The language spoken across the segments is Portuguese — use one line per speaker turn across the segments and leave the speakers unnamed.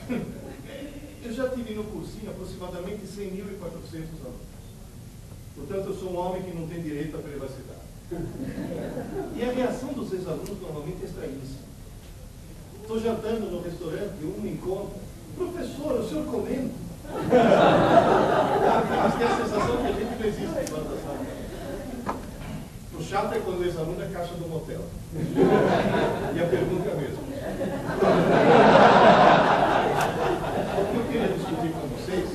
Eu já tive no cursinho aproximadamente 100.400 alunos. Portanto, eu sou um homem que não tem direito à privacidade. E a reação dos ex-alunos normalmente é estranhíssima. Estou jantando no restaurante e um me encontra: professor, o senhor comendo? Mas tem a sensação que a gente não existe em da sala. O chato é quando o ex-aluno é caixa do motel. E a pergunta é a mesma. O que eu queria discutir com vocês,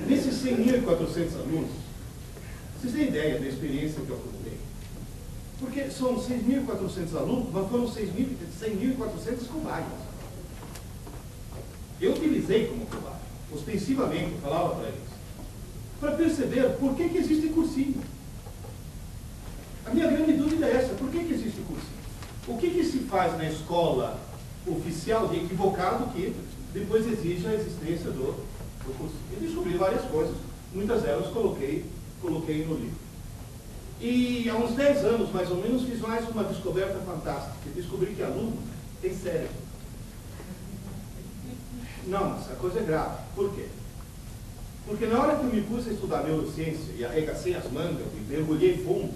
nesses 100.400 alunos, vocês têm ideia da experiência que eu acumulei? Porque são 6.400 alunos, mas foram 100.400 cobaias. Eu utilizei como cobaia, ostensivamente, eu falava para eles, para perceber por que existe cursinho. A minha grande dúvida é essa: por que existe cursinho? O que se faz na escola oficial de equivocado que depois exige a existência do cursinho? Eu descobri várias coisas, muitas delas coloquei no livro. E há uns 10 anos, mais ou menos, fiz mais uma descoberta fantástica. Descobri que aluno tem cérebro. Não, mas a coisa é grave. Por quê? Porque na hora que eu me pus a estudar neurociência e arregacei as mangas e mergulhei fundo,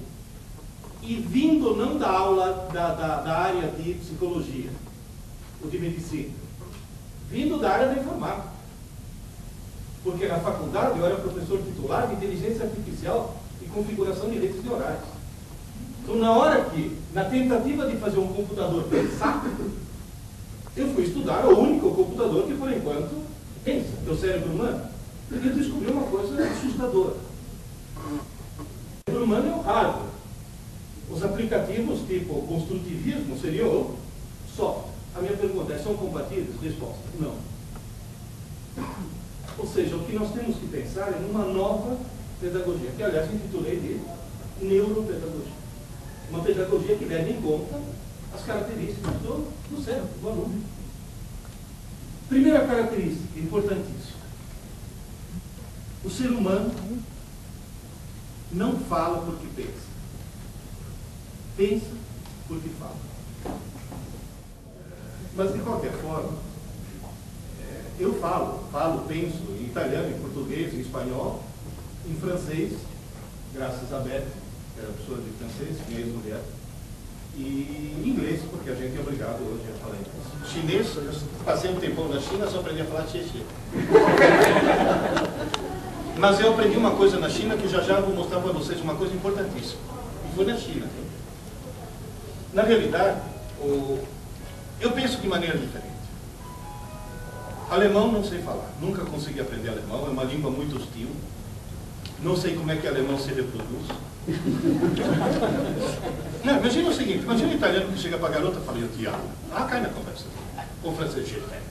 e vindo não da aula da área de psicologia ou de medicina, vindo da área da informática, porque na faculdade eu era professor titular de inteligência artificial e configuração de redes neurais. Então, na hora que, na tentativa de fazer um computador pensar, eu fui estudar o único computador que, por enquanto, pensa, que é o cérebro humano. E eu descobri uma coisa assustadora. O cérebro humano é o hardware. Os aplicativos, tipo construtivismo, seriam o software. A minha pergunta é: são compatíveis? Resposta: não. Ou seja, o que nós temos que pensar é numa nova pedagogia, que, aliás, intitulei de neuropedagogia. Uma pedagogia que leve em conta as características do cérebro, do aluno. Primeira característica, importantíssima: o ser humano não fala porque pensa. Pensa porque fala. Mas, de qualquer forma, eu falo, penso em italiano, em português, em espanhol, em francês, graças a Beth, que era professora de francês, minha ex-mulher, e em inglês, porque a gente é obrigado hoje a falar inglês. Chinês, eu passei um tempão na China, só aprendi a falar xie. Mas eu aprendi uma coisa na China que já vou mostrar para vocês, uma coisa importantíssima. E foi na China. Na realidade, eu penso de maneira diferente. Alemão não sei falar, nunca consegui aprender alemão, é uma língua muito hostil. Não sei como é que alemão se reproduz. Não, imagina o seguinte: imagina um italiano que chega para a garota e fala: eu te amo. Cai na conversa. O francês: je t'aime.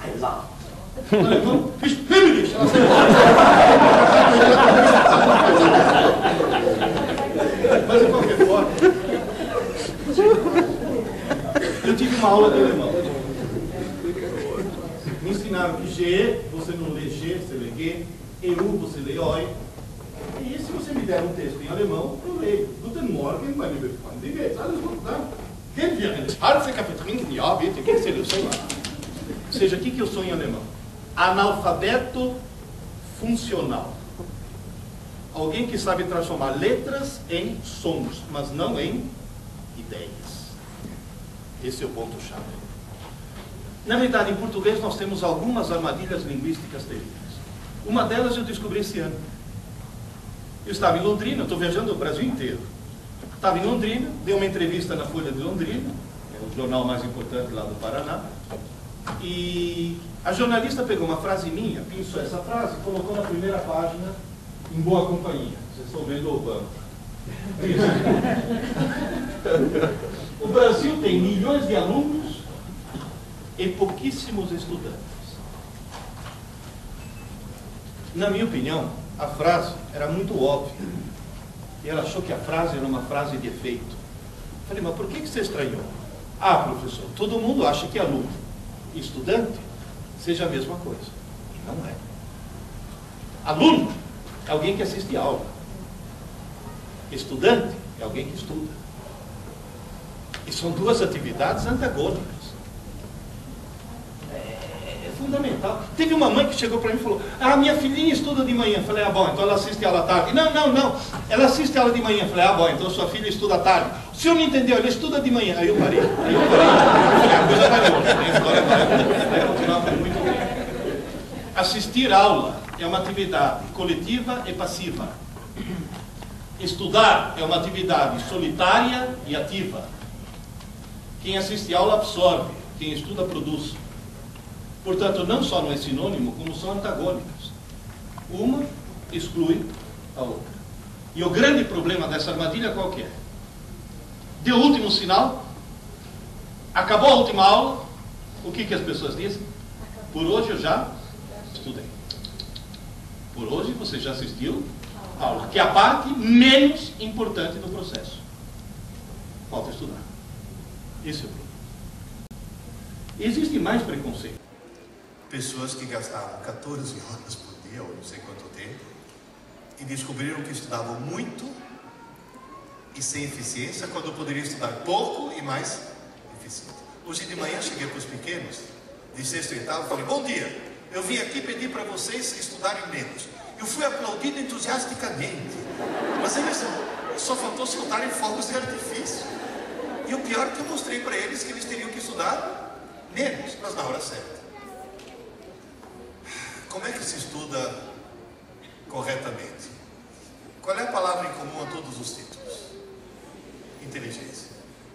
I love. O alemão: ich liebe dich. Mas, de qualquer forma, eu tive uma aula de alemão. Me ensinaram que G, você não lê G, você lê G. EU, você lê OI. E se você me der um texto em alemão, eu leio. Guten Morgen, mein lieber Freund. Wie geht's? Alles gut, né? Gehen wir ins Schwarze Kaffee trinken? Ja, bitte. O que seria o sonho? Ou seja, o que eu sou em alemão? Analfabeto funcional. Alguém que sabe transformar letras em sons, mas não em ideias. Esse é o ponto-chave. Na verdade, em português nós temos algumas armadilhas linguísticas terríveis. Uma delas eu descobri esse ano. Eu estava em Londrina, estou viajando o Brasil inteiro. Estava em Londrina, dei uma entrevista na Folha de Londrina, que é o jornal mais importante lá do Paraná, e a jornalista pegou uma frase minha, pensou essa frase e colocou na primeira página, em boa companhia. Vocês estão vendo o Obama. O Brasil tem milhões de alunos e pouquíssimos estudantes. Na minha opinião, a frase era muito óbvia. E ela achou que a frase era uma frase de efeito. Falei: mas por que você estranhou? Ah, professor, todo mundo acha que aluno e estudante seja a mesma coisa. E não é. Aluno é alguém que assiste aula. Estudante é alguém que estuda. E são duas atividades antagônicas. fundamental. Teve uma mãe que chegou para mim e falou: ah, minha filhinha estuda de manhã. Eu falei: ah, bom, então ela assiste aula à tarde. Não, ela assiste aula de manhã. Eu falei: ah, bom, então sua filha estuda à tarde. O senhor não entendeu, ela estuda de manhã. Aí eu parei. Eu falei: a coisa vai longe, a história vai continuar muito bem. Assistir aula é uma atividade coletiva e passiva. Estudar é uma atividade solitária e ativa. Quem assiste aula absorve, quem estuda produz. Portanto, não só não é sinônimo, como são antagônicas. Uma exclui a outra. E o grande problema dessa armadilha qual que é? Deu o último sinal, acabou a última aula, o que as pessoas dizem? Por hoje eu já estudei. Por hoje você já assistiu a aula, que é a parte menos importante do processo. Falta estudar. Esse é o problema. Existe mais preconceito.
Pessoas que gastavam 14 horas por dia, ou não sei quanto tempo, e descobriram que estudavam muito e sem eficiência, quando poderiam estudar pouco e mais eficiente. Hoje de manhã cheguei para os pequenos, de sexto e oitavo, falei: bom dia, eu vim aqui pedir para vocês estudarem menos. Eu fui aplaudido entusiasticamente, mas eles só faltou soltarem fogos de artifício. E o pior é que eu mostrei para eles que eles teriam que estudar menos, mas na hora certa. Como é que se estuda corretamente? Qual é a palavra em comum a todos os títulos? Inteligência.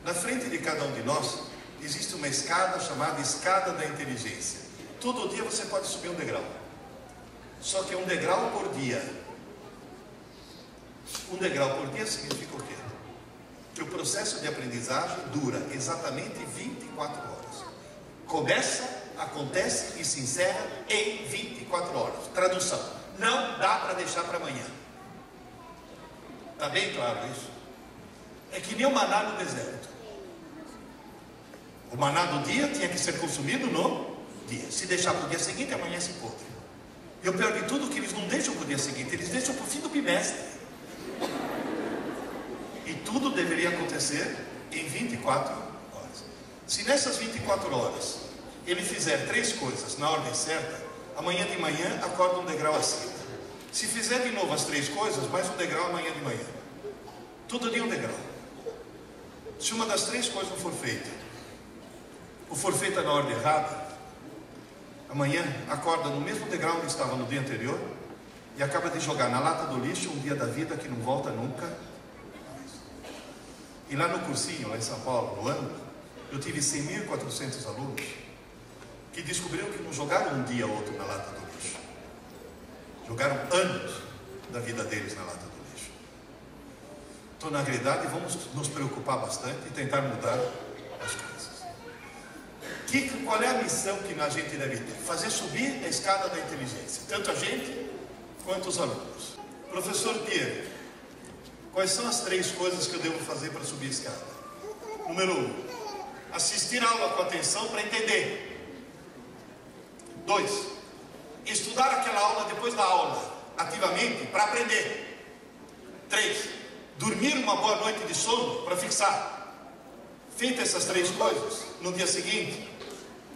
Na frente de cada um de nós existe uma escada chamada escada da inteligência. Todo dia você pode subir um degrau. Só que é um degrau por dia. Um degrau por dia significa o quê? Que o processo de aprendizagem dura exatamente 24 horas. Começa, acontece e se encerra em 24 horas. Tradução: não dá para deixar para amanhã. Está bem claro isso? É que nem o maná no deserto. O maná do dia tinha que ser consumido no dia. Se deixar para o dia seguinte, amanhã se podre. E o pior de tudo é que eles não deixam para o dia seguinte, eles deixam para o fim do bimestre. E tudo deveria acontecer em 24 horas. Se nessas 24 horas ele fizer 3 coisas na ordem certa, amanhã de manhã acorda um degrau acima. Se fizer de novo as 3 coisas, mais um degrau amanhã de manhã. Todo dia um degrau. Se uma das 3 coisas não for feita, ou for feita na ordem errada, amanhã acorda no mesmo degrau onde estava no dia anterior e acaba de jogar na lata do lixo um dia da vida que não volta nunca. E lá no cursinho, lá em São Paulo, no ano, eu tive 100.400 alunos que descobriram que não jogaram um dia ou outro na lata do lixo. Jogaram anos da vida deles na lata do lixo. Então, na realidade, vamos nos preocupar bastante e tentar mudar as coisas. Qual é a missão que a gente deve ter? Fazer subir a escada da inteligência, tanto a gente quanto os alunos. Professor Pierre, quais são as 3 coisas que eu devo fazer para subir a escada? Número 1, assistir a aula com atenção para entender. 2, estudar aquela aula depois da aula, ativamente, para aprender. 3, dormir uma boa noite de sono para fixar. Feitas essas 3 coisas, no dia seguinte,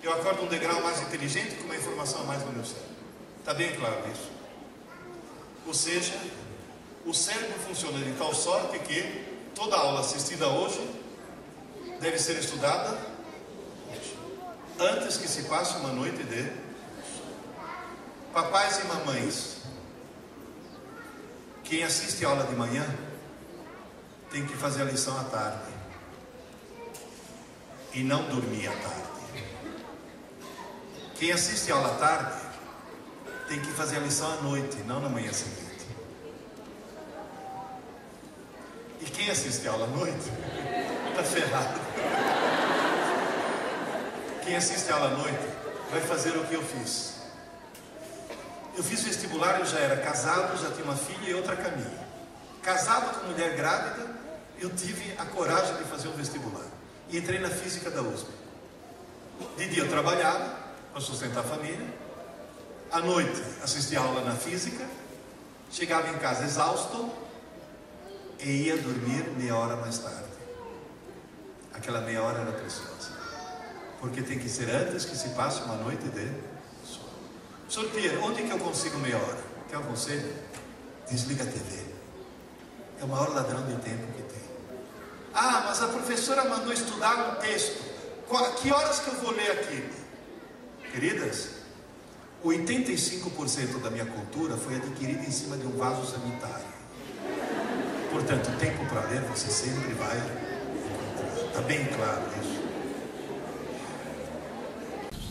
eu acordo um degrau mais inteligente com uma informação a mais no meu cérebro. Está bem claro isso? Ou seja, o cérebro funciona de tal sorte que toda aula assistida hoje deve ser estudada hoje, antes que se passe uma noite de... Papais e mamães, quem assiste a aula de manhã tem que fazer a lição à tarde e não dormir à tarde. Quem assiste a aula à tarde tem que fazer a lição à noite, não na manhã seguinte. E quem assiste a aula à noite está ferrado. Quem assiste a aula à noite vai fazer o que eu fiz. Eu fiz vestibular, eu já era casado, já tinha uma filha e outra a caminho. Casado com mulher grávida, eu tive a coragem de fazer um vestibular. E entrei na física da USP. De dia eu trabalhava para sustentar a família. À noite assistia aula na física. Chegava em casa exausto e ia dormir meia hora mais tarde. Aquela meia hora era preciosa, porque tem que ser antes que se passe uma noite de sono. Sr. Pierre, onde que eu consigo meia hora? Quer um conselho? Desliga a TV. É o maior ladrão de tempo que tem. Ah, mas a professora mandou estudar um texto. Que horas que eu vou ler aquilo? Queridas, 85% da minha cultura foi adquirida em cima de um vaso sanitário. Portanto, tempo para ler você sempre vai encontrar. Está bem claro isso.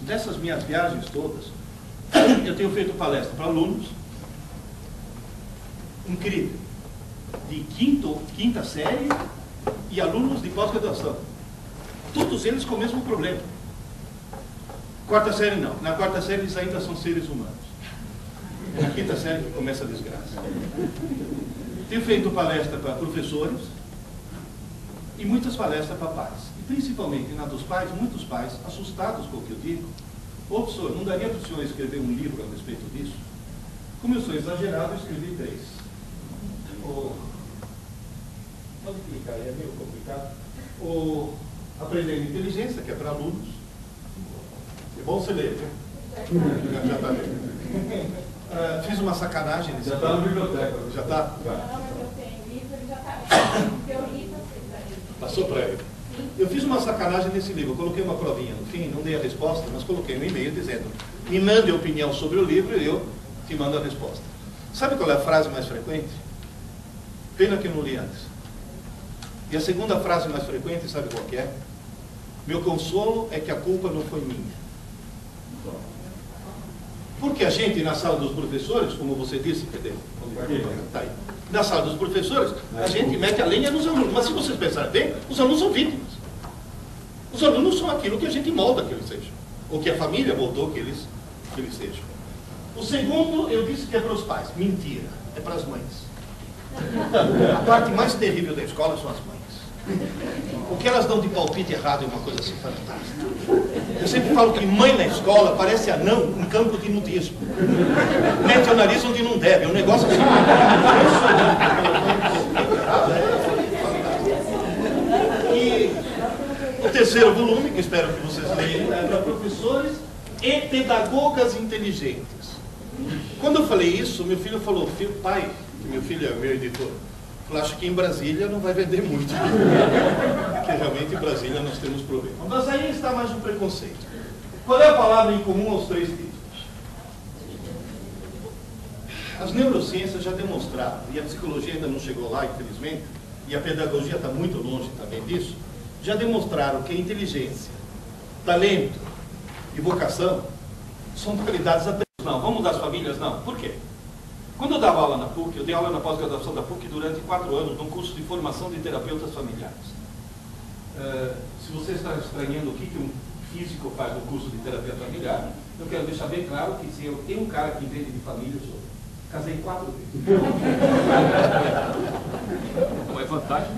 Dessas minhas viagens todas, eu tenho feito palestra para alunos, incrível, de quinta série e alunos de pós-graduação. Todos eles com o mesmo problema. Quarta série não. Na quarta série eles ainda são seres humanos. É na quinta série que começa a desgraça. Tenho feito palestra para professores e muitas palestras para pais. E principalmente na dos pais, muitos pais assustados com o que eu digo. Ô, professor, não daria para o senhor escrever um livro a respeito disso? Como eu sou exagerado, eu escrevi 3. Pode clicar aí, é meio complicado. Aprender Inteligência, que é para alunos. É bom você ler, viu? Já está lendo. Fiz uma sacanagem nesse livro.
Já está na biblioteca.
Já está?
Não, mas eu tenho livro, ele já está lendo. Teoria,
Passou para ele. Eu fiz uma sacanagem nesse livro. Eu coloquei uma provinha no fim, não dei a resposta, mas coloquei um e-mail dizendo: me mande a opinião sobre o livro e eu te mando a resposta. Sabe qual é a frase mais frequente? Pena que eu não li antes. E a segunda frase mais frequente, sabe qual que é? Meu consolo é que a culpa não foi minha. Porque a gente, na sala dos professores, como você disse, cadê? Tá aí. Na sala dos professores, a gente mete a lenha nos alunos. Mas se vocês pensarem bem, os alunos são vítimas. Os alunos são aquilo que a gente molda que eles sejam. Ou que a família moldou que eles sejam. O segundo, eu disse que é para os pais. Mentira. É para as mães. A parte mais terrível da escola são as mães. O que elas dão de palpite errado é uma coisa assim fantástica. Eu sempre falo que mãe na escola parece anão em campo de nudismo. Mete o nariz onde não deve. É um negócio assim. E o terceiro volume, que espero que vocês leiam, é para professores e pedagogas inteligentes. Quando eu falei isso, meu filho falou: pai, que meu filho é meu editor, eu acho que em Brasília não vai vender muito. Porque realmente em Brasília nós temos problemas. Mas aí está mais um preconceito. Qual é a palavra em comum aos 3 títulos? As neurociências já demonstraram, e a psicologia ainda não chegou lá, infelizmente, e a pedagogia está muito longe também disso, já demonstraram que a inteligência, talento e vocação são qualidades aprendidas. Não, vamos das famílias? Não. Por quê? Quando eu dava aula na PUC, eu dei aula na pós-graduação da PUC durante 4 anos, num curso de formação de terapeutas familiares. Se você está estranhando o que um físico faz no curso de terapia familiar, eu quero deixar bem claro que se eu tenho um cara que entende de família, eu sou. Casei 4 vezes.
Não é fantástico?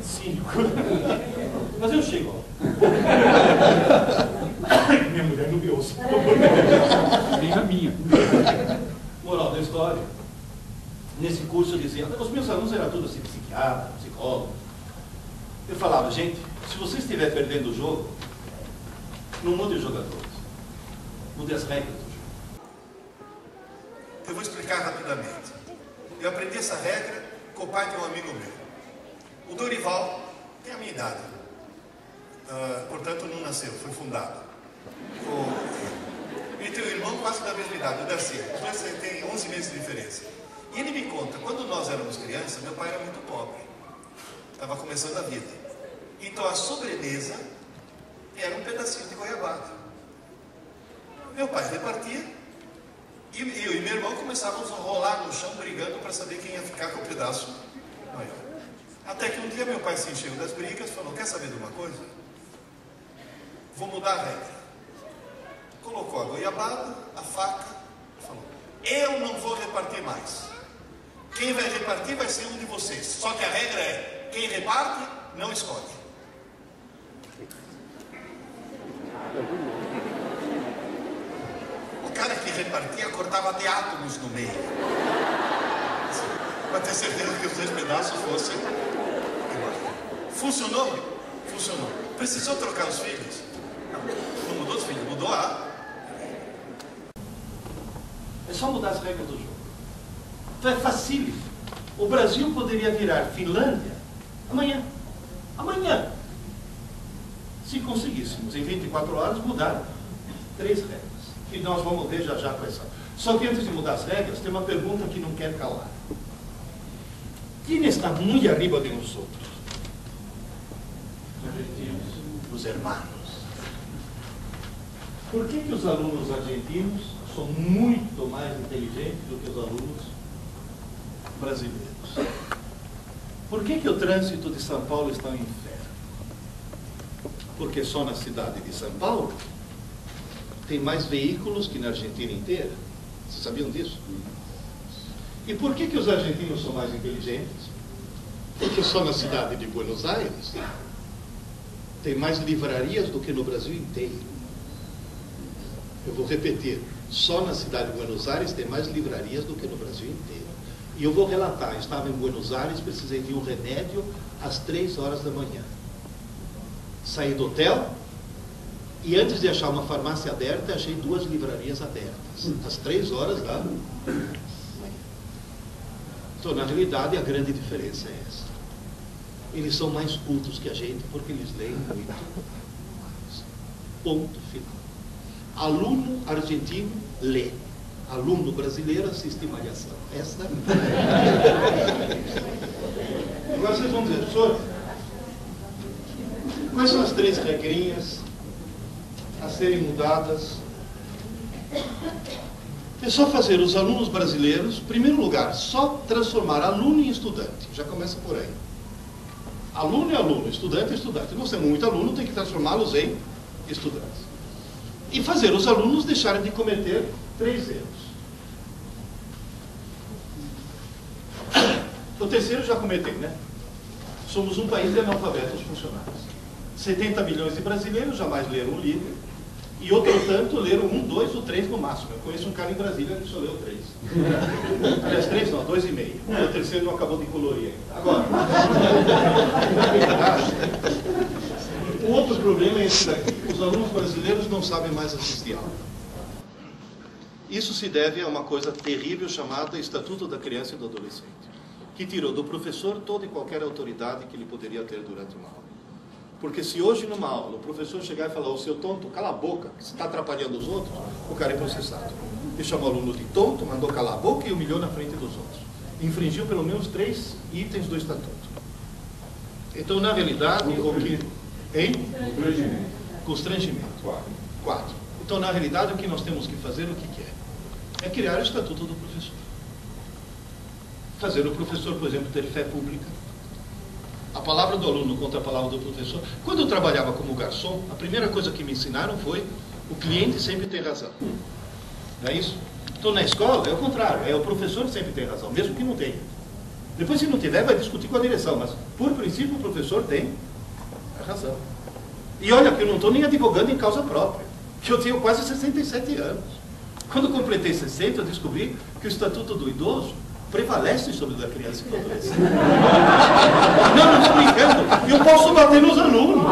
5. Mas eu chego. Minha mulher não me ouça.
Nem a minha.
Moral da história. Nesse curso eu dizia, os meus alunos eram todos assim, psiquiatra, psicólogo. Eu falava: gente, se você estiver perdendo o jogo, não mude os jogadores. Mude as regras do jogo.
Eu vou explicar rapidamente. Eu aprendi essa regra com o pai de um amigo meu. O Dorival tem a minha idade. Portanto, não nasceu, foi fundado. E teu irmão quase da mesma idade, o Darcy. Os dois têm 11 meses de diferença. E ele me conta, quando nós éramos crianças, meu pai era muito pobre. Estava começando a vida. Então a sobremesa era um pedacinho de goiabada. Meu pai repartia e eu e meu irmão começávamos a rolar no chão brigando para saber quem ia ficar com o pedaço maior. Até que um dia meu pai se encheu das brigas e falou: quer saber de uma coisa? Vou mudar a regra. Colocou a goiabada, a faca, falou: eu não vou repartir mais. Quem vai repartir vai ser um de vocês. Só que a regra é: quem reparte, não escolhe. O cara que repartia cortava de átomos no meio. Para ter certeza que os 2 pedaços fossem iguais. Funcionou? Funcionou. Precisou trocar os filhos? Não mudou os filhos, mudou a...
só mudar as regras do jogo. Então é facílimo. O Brasil poderia virar Finlândia amanhã. Amanhã. Se conseguíssemos, em 24 horas, mudar 3 regras. E nós vamos ver já com essa. Só que antes de mudar as regras, tem uma pergunta que não quer calar. Quem está muito arriba de nós outros? Os hermanos. Por que os alunos argentinos são muito mais inteligentes do que os alunos brasileiros? Por que o trânsito de São Paulo está um inferno? Porque só na cidade de São Paulo tem mais veículos que na Argentina inteira. Vocês sabiam disso? E por que os argentinos são mais inteligentes? Porque só na cidade de Buenos Aires tem mais livrarias do que no Brasil inteiro. Eu vou repetir. Só na cidade de Buenos Aires tem mais livrarias do que no Brasil inteiro. E eu vou relatar. Eu estava em Buenos Aires, precisei de um remédio às 3 horas da manhã. Saí do hotel e antes de achar uma farmácia aberta, achei 2 livrarias abertas. Às 3 horas da manhã. Então, na realidade, a grande diferença é essa. Eles são mais cultos que a gente porque eles leem muito. Ponto final. Aluno argentino lê. Aluno brasileiro assiste Malhação. Essa Agora vocês vão dizer, professor, quais são as 3 regrinhas a serem mudadas? É só fazer os alunos brasileiros, em primeiro lugar, só transformar aluno em estudante. Já começa por aí. Aluno é aluno, estudante é estudante. Nós temos muito aluno, tem que transformá-los em estudantes. E fazer os alunos deixarem de cometer 3 erros. O terceiro já cometeu, né? Somos um país de analfabetos funcionais. 70 milhões de brasileiros jamais leram um livro. E outro tanto leram 1, 2 ou 3 no máximo. Eu conheço um cara em Brasília que só leu 3. Aliás, 3 não, 2,5. O terceiro não acabou de colorir ainda. Agora, o outro problema é esse daqui. Os alunos brasileiros não sabem mais assistir aula. Isso se deve a uma coisa terrível chamada Estatuto da Criança e do Adolescente, que tirou do professor toda e qualquer autoridade que ele poderia ter durante uma aula. Porque se hoje numa aula o professor chegar e falar, ô seu tonto, cala a boca, que você está atrapalhando os outros, o cara é processado. Ele chamou o aluno de tonto, mandou calar a boca e humilhou na frente dos outros. Infringiu pelo menos 3 itens do estatuto. Então, na realidade, o que... Hein? Constrangimento. 4. Então, na realidade, o que nós temos que fazer, o que é? É criar o estatuto do professor. Fazer o professor, por exemplo, ter fé pública. A palavra do aluno contra a palavra do professor. Quando eu trabalhava como garçom, a primeira coisa que me ensinaram foi o cliente sempre tem razão. Não é isso? Então, na escola, é o contrário. É o professor que sempre tem razão, mesmo que não tenha. Depois, se não tiver, vai discutir com a direção. Mas, por princípio, o professor tem a razão. E olha, que eu não estou nem advogando em causa própria. Que eu tenho quase 67 anos. Quando completei 60, eu descobri que o Estatuto do Idoso prevalece sobre o da criança e do adolescente. Não estou brincando. Eu posso bater nos alunos.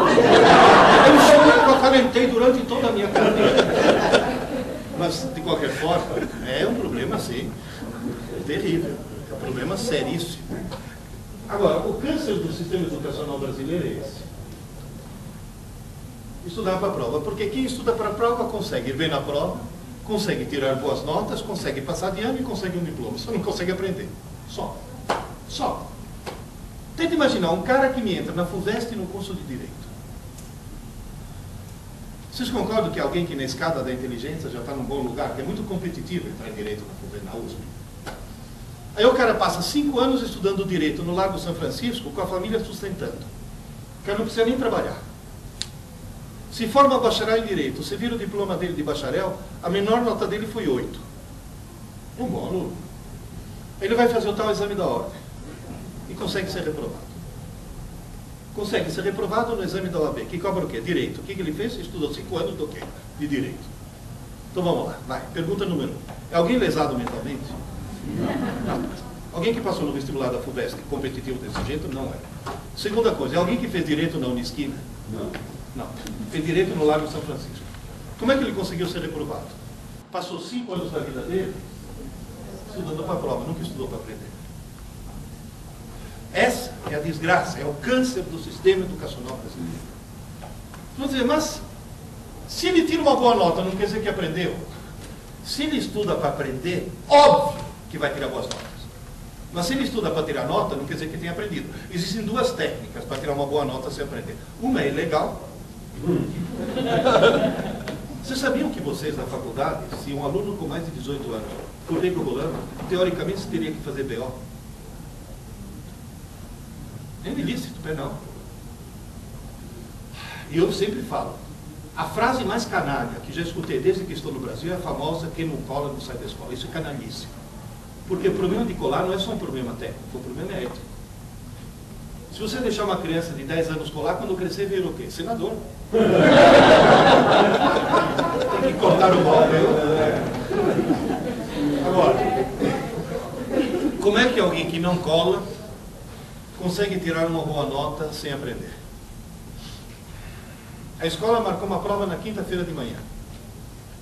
Eu sou o que eu acalentei durante toda a minha carreira. Mas, de qualquer forma, é um problema, sim, terrível. É um problema seríssimo. Agora, o câncer do sistema educacional brasileiro é esse. Estudar para a prova. Porque quem estuda para a prova consegue ir bem na prova, consegue tirar boas notas, consegue passar de ano e consegue um diploma. Só não consegue aprender. Só. Tenta imaginar um cara que me entra na FUVEST no curso de Direito. Vocês concordam que alguém que na escada da inteligência já está num bom lugar, que é muito competitivo entrar em Direito na FUVEST, na USP? Aí o cara passa 5 anos estudando Direito no Largo São Francisco, com a família sustentando. O cara não precisa nem trabalhar. Se forma bacharel em Direito, você vira o diploma dele de bacharel, a menor nota dele foi 8. Um bom aluno. Ele vai fazer o tal exame da ordem e consegue ser reprovado. Consegue ser reprovado no exame da OAB, que cobra o quê? Direito. O que ele fez? Estudou 5 anos do quê? De Direito. Então vamos lá, vai. Pergunta número 1. É alguém lesado mentalmente? Não. Alguém que passou no vestibular da FUVEST competitivo desse jeito? Não é. Segunda coisa, é alguém que fez Direito na Unisquina? Não. Fez Direito no Largo São Francisco. Como é que ele conseguiu ser reprovado? Passou 5 anos da vida dele estudando para a prova, nunca estudou para aprender. Essa é a desgraça, é o câncer do sistema educacional brasileiro. Vamos dizer, mas se ele tira uma boa nota, não quer dizer que aprendeu. Se ele estuda para aprender, óbvio que vai tirar boas notas. Mas se ele estuda para tirar nota, não quer dizer que tenha aprendido. Existem duas técnicas para tirar uma boa nota sem aprender. Uma é ilegal. Vocês sabiam que vocês, na faculdade, se um aluno com mais de 18 anos for regulando, teoricamente você teria que fazer BO? É ilícito, penal. E eu sempre falo, a frase mais canalha que já escutei desde que estou no Brasil é a famosa: quem não cola não sai da escola. Isso é canalice. Porque o problema de colar não é só um problema técnico, o problema é ético. Se você deixar uma criança de 10 anos colar, quando crescer vira o quê? Senador. Tem que cortar o mal, Agora, como é que alguém que não cola consegue tirar uma boa nota sem aprender? A escola marcou uma prova na quinta-feira de manhã.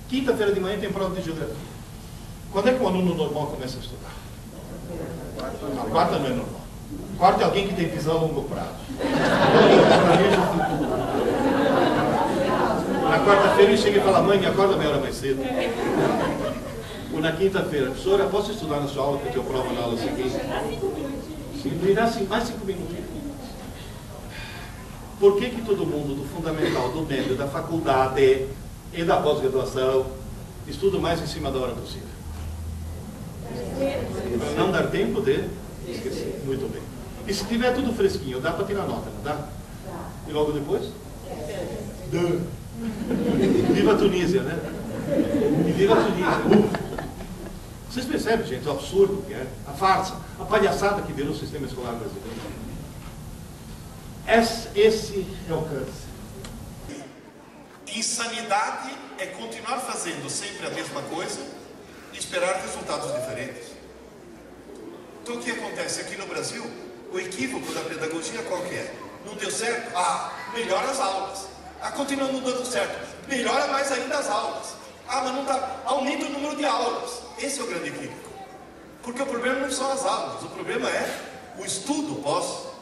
Quinta-feira de manhã tem prova de geografia. Quando é que um aluno normal começa a estudar? A quarta não é normal. A quarta é alguém que tem visão a longo prazo. Na quarta-feira ele chega e fala: mãe, me acorda meia hora mais cedo. Ou na quinta-feira: professora, posso estudar na sua aula que eu tenho prova na aula seguinte? Me dá mais 5 minutos. Por que todo mundo do fundamental, do médio, da faculdade e da pós-graduação estuda mais em cima da hora possível? Para não dar tempo de esquecer. Muito bem. E se tiver tudo fresquinho, dá para tirar nota, não dá? E logo depois? Viva a Tunísia, né? E viva a Tunísia. Vocês percebem, gente, o absurdo que é, a farsa, a palhaçada que virou o sistema escolar brasileiro? Esse é o câncer.
Insanidade é continuar fazendo sempre a mesma coisa e esperar resultados diferentes. Então o que acontece aqui no Brasil? O equívoco da pedagogia qual que é? Não deu certo? Melhora as aulas. Continua não dando certo. Melhora mais ainda as aulas. Mas não está. Aumenta o número de aulas. Esse é o grande equívoco. Porque o problema não são as aulas, o problema é o estudo pós.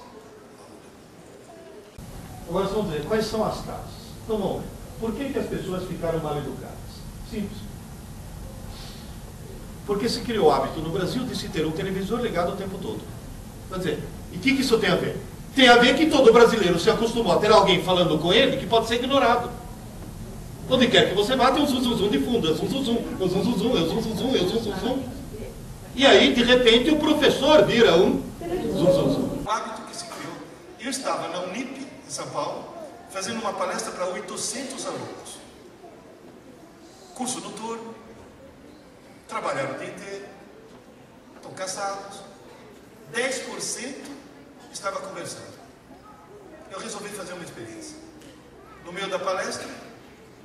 Agora vamos ver quais são as causas. Então vamos ver. Por que as pessoas ficaram mal educadas? Simples. Porque se criou o hábito no Brasil de se ter um televisor ligado o tempo todo. Quer dizer, e o que isso tem a ver? Tem a ver que todo brasileiro se acostumou a ter alguém falando com ele que pode ser ignorado. Onde quer que você vá, tem um zum de fundo, é zum, é zum. E aí, de repente, o professor vira um zum.
O hábito que se criou. Eu estava na Unip, em São Paulo, fazendo uma palestra para 800 alunos. Curso noturno, trabalharam o dia inteiro, estão cansados. 10% estava conversando. Eu resolvi fazer uma experiência. No meio da palestra,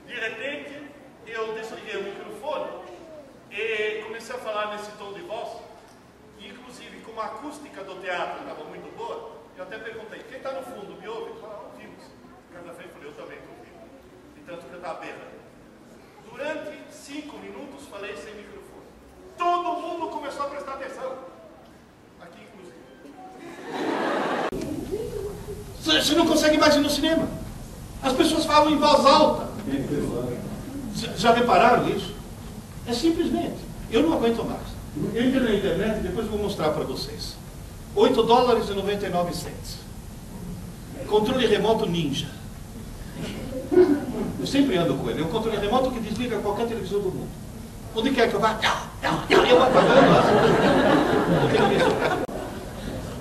de repente, eu desliguei o microfone e comecei a falar nesse tom de voz. Inclusive, como a acústica do teatro estava muito boa, eu até perguntei: quem está no fundo me ouve? Ele falou: ouvimos. O cara da frente falou: eu também estou ouvindo. De tanto que eu estava berrando. Durante 5 minutos falei sem microfone. Todo mundo começou a prestar atenção. Aqui, inclusive. Você não consegue mais ir no cinema. As pessoas falam em voz alta. Já repararam isso? É simplesmente. Eu não aguento mais. Eu entrei na internet e depois vou mostrar para vocês. $8,99. Controle remoto Ninja. Eu sempre ando com ele. É um controle remoto que desliga qualquer televisão do mundo. Onde quer que eu vá, eu apagando.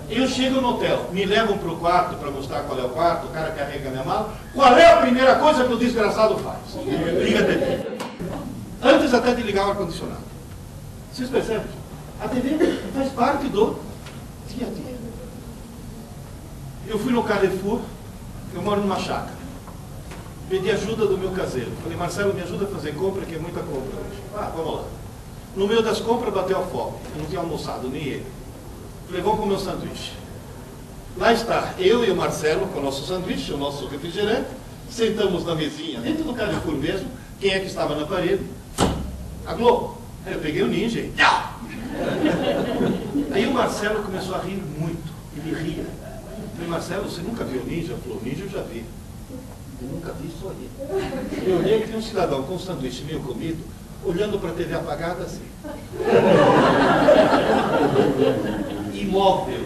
Eu chego no hotel, me levam para o quarto para mostrar qual é o quarto, o cara carrega minha mala. Qual é a primeira coisa que o desgraçado faz? Liga a TV. Antes até de ligar o ar-condicionado. Vocês percebem? A TV faz parte do dia a dia. Eu fui no Carrefour, eu moro numa chácara. Pedi ajuda do meu caseiro. Falei: Marcelo, me ajuda a fazer compra, que é muita compra hoje. Vamos lá. No meio das compras bateu a fome. Eu não tinha almoçado, nem ele. Falei: vamos comer um sanduíche. Lá está, eu e o Marcelo com o nosso sanduíche, o nosso refrigerante. Sentamos na mesinha, dentro do Carrefour mesmo. Quem é que estava na parede? A Globo. Aí eu peguei o Ninja e
Aí o Marcelo começou a rir muito. Ele ria. Eu falei, Marcelo, você nunca viu Ninja? Ele falou, Ninja eu já vi. Eu nunca vi isso aí. Eu olhei que tem um cidadão com um sanduíche meio comido, olhando para a TV apagada assim. Imóvel.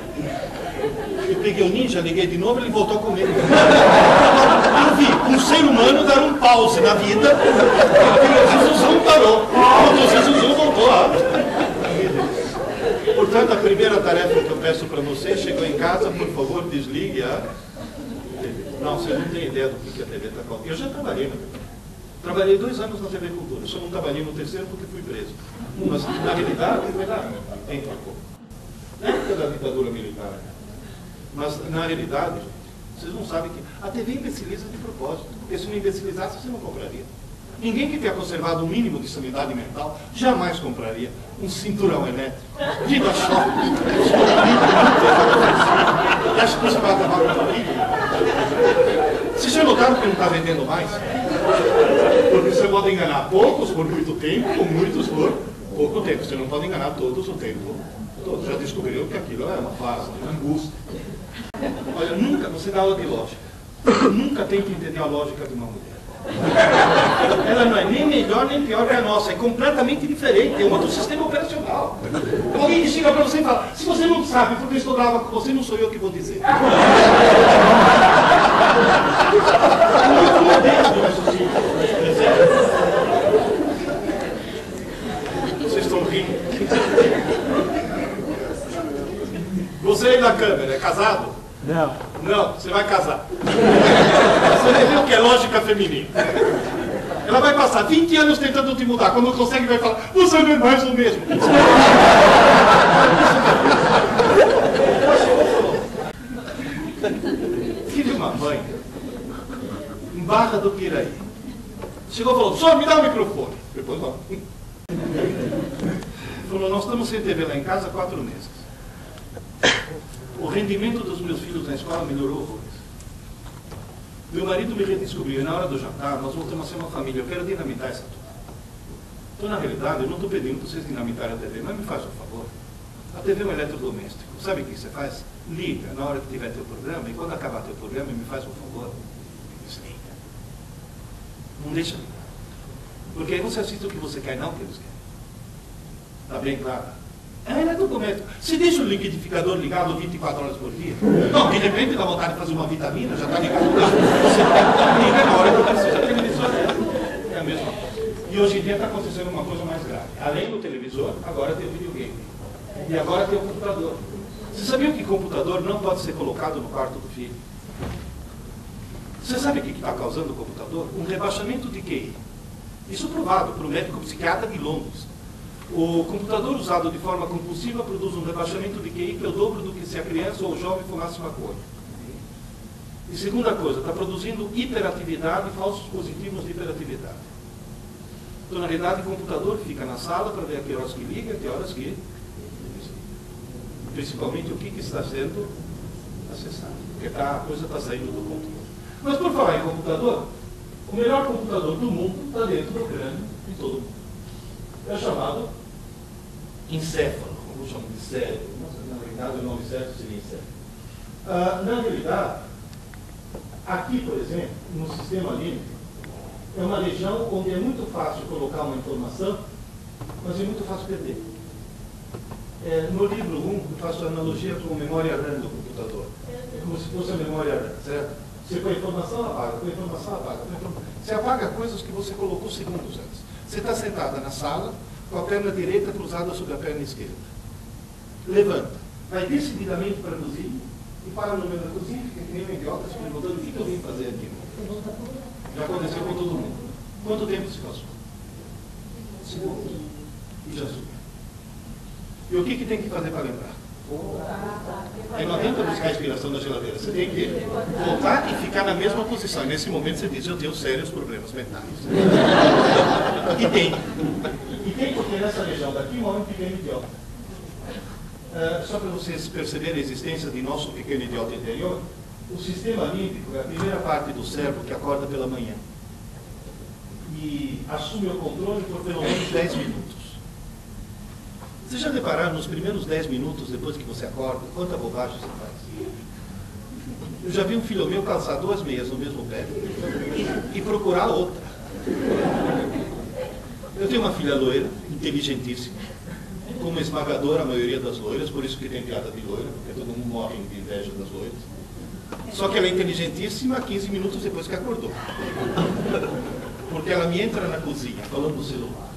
Eu peguei o Ninja, liguei de novo, ele voltou a comer. Eu vi um ser humano dar um pause na vida, e o Zuzum parou. O Zuzum voltou a... Portanto, a primeira tarefa que eu peço para você, chegou em casa, por favor, desligue a TV. Não, você não tem ideia do que a TV está falando. Eu já trabalhei na TV. Trabalhei 2 anos na TV Cultura. Só não trabalhei no terceiro porque fui preso. Mas, na realidade, foi lá, em Paco. Na época da ditadura militar. Mas, na realidade, vocês não sabem que a TV imbeciliza de propósito. Porque se não imbecilizasse, você não compraria. Ninguém que tenha conservado um mínimo de sanidade mental jamais compraria um cinturão elétrico, vida choque, e acha que você vai acabar com a família. Vocês já notaram que não está vendendo mais? Porque você pode enganar poucos por muito tempo, ou muitos por pouco tempo. Você não pode enganar todos o tempo. Todos já descobriram que aquilo é uma fase, uma angústia. Olha, nunca, você dá aula de lógica, nunca tente entender a lógica de uma mulher. Ela não é nem melhor nem pior que a nossa, é completamente diferente, é um outro sistema operacional. Alguém chega para você e fala, se você não sabe porque eu estou brava com você, não sou eu que vou dizer. Vocês estão rindo. Você aí na câmera, é casado?
Não.
Não, você vai casar. Você entendeu o que é lógica feminina? Ela vai passar 20 anos tentando te mudar. Quando consegue, vai falar, você não é mais o mesmo. Filho de uma mãe, em Barra do Piraí, chegou e falou, senhor, me dá o microfone. Depois não. Falou, nós estamos sem TV lá em casa há 4 meses. O rendimento dos meus filhos na escola melhorou horrores. Meu marido me redescobriu e na hora do jantar nós voltamos a ser uma família. Eu quero dinamitar essa turma. Então, na realidade, eu não estou pedindo para vocês dinamitarem a TV, mas me faz um favor. A TV é um eletrodoméstico. Sabe o que você faz? Liga na hora que tiver teu programa e quando acabar teu programa, me faz um favor. Desliga. Não deixa ligar. Porque aí você assiste o que você quer, não o que eles querem. Está bem claro? É eletrodoméstico. Se deixa o liquidificador ligado 24 horas por dia, não, de repente dá vontade de fazer uma vitamina, já está ligado. Você liga na hora que precisa televisor. É a mesma coisa. E hoje em dia está acontecendo uma coisa mais grave. Além do televisor, agora tem o videogame. E agora tem o computador. Você sabia que computador não pode ser colocado no quarto do filho? Você sabe o que está causando o computador? Um rebaixamento de QI. Isso provado por um médico psiquiatra de Londres. O computador usado de forma compulsiva produz um rebaixamento de QI que é o dobro do que se a criança ou o jovem fumasse maconha. E segunda coisa, está produzindo hiperatividade e falsos positivos de hiperatividade. Então, na realidade, o computador fica na sala para ver a que horas que liga, a que horas que desliga. Principalmente o que está sendo acessado. Porque a coisa está saindo do controle. Mas por falar em computador, o melhor computador do mundo está dentro do crânio de todo mundo. É chamado encéfalo, como chamam de cérebro. Na realidade, o nome certo seria encéfalo. Na realidade, aqui, por exemplo, no sistema límbico, é uma região onde é muito fácil colocar uma informação, mas é muito fácil perder. No livro 1, eu faço a analogia com a memória RAM do computador. É como se fosse a memória RAM, certo? Você põe informação, apaga, põe informação, apaga. Você apaga coisas que você colocou segundos antes. Você está sentada na sala, com a perna direita cruzada sobre a perna esquerda. Levanta, vai decididamente para a cozinha, e para no meio da cozinha, fica que nem um idiota se perguntando o que eu vim fazer aqui. Já aconteceu com todo mundo. Quanto tempo se passou? Segundos. E já subiu. E o que tem que fazer para lembrar? Aí não adianta buscar a inspiração na geladeira. Você tem que voltar e ficar na mesma posição. E nesse momento você diz, eu tenho sérios problemas mentais. E tem. E tem porque nessa região daqui um homem pequeno idiota. Só para vocês perceberem a existência de nosso pequeno idiota interior, o sistema límbico é a primeira parte do cérebro que acorda pela manhã. E assume o controle por pelo menos 10 minutos. Vocês já repararam nos primeiros 10 minutos depois que você acorda, quanta bobagem você faz? Eu já vi um filho meu calçar 2 meias no mesmo pé e procurar outra. Eu tenho uma filha loira, inteligentíssima, como esmagadora a maioria das loiras, por isso que tem piada de loira, porque todo mundo morre de inveja das loiras. Só que ela é inteligentíssima 15 minutos depois que acordou. Porque ela me entra na cozinha, falando no celular.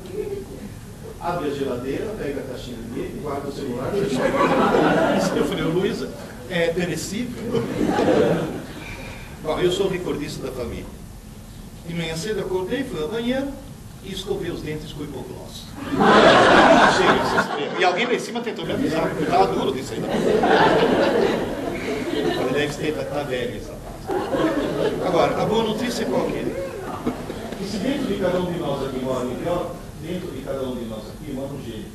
Abre a geladeira, pega a caixinha de leite, guarda o celular e já chega. Eu falei, Luísa, é perecível. Bom, eu sou o recordista da família. De manhã cedo acordei, fui ao banheiro e escovei os dentes com hipogloss. E alguém lá em cima tentou me avisar, porque eu estava duro disso aí. Eu falei, deve ter, tá velho essa parte. Agora, a boa notícia é qual que é? Que se dentro de cada um de nós aqui mora um idiota, dentro de cada um de nós aqui mora um gênio.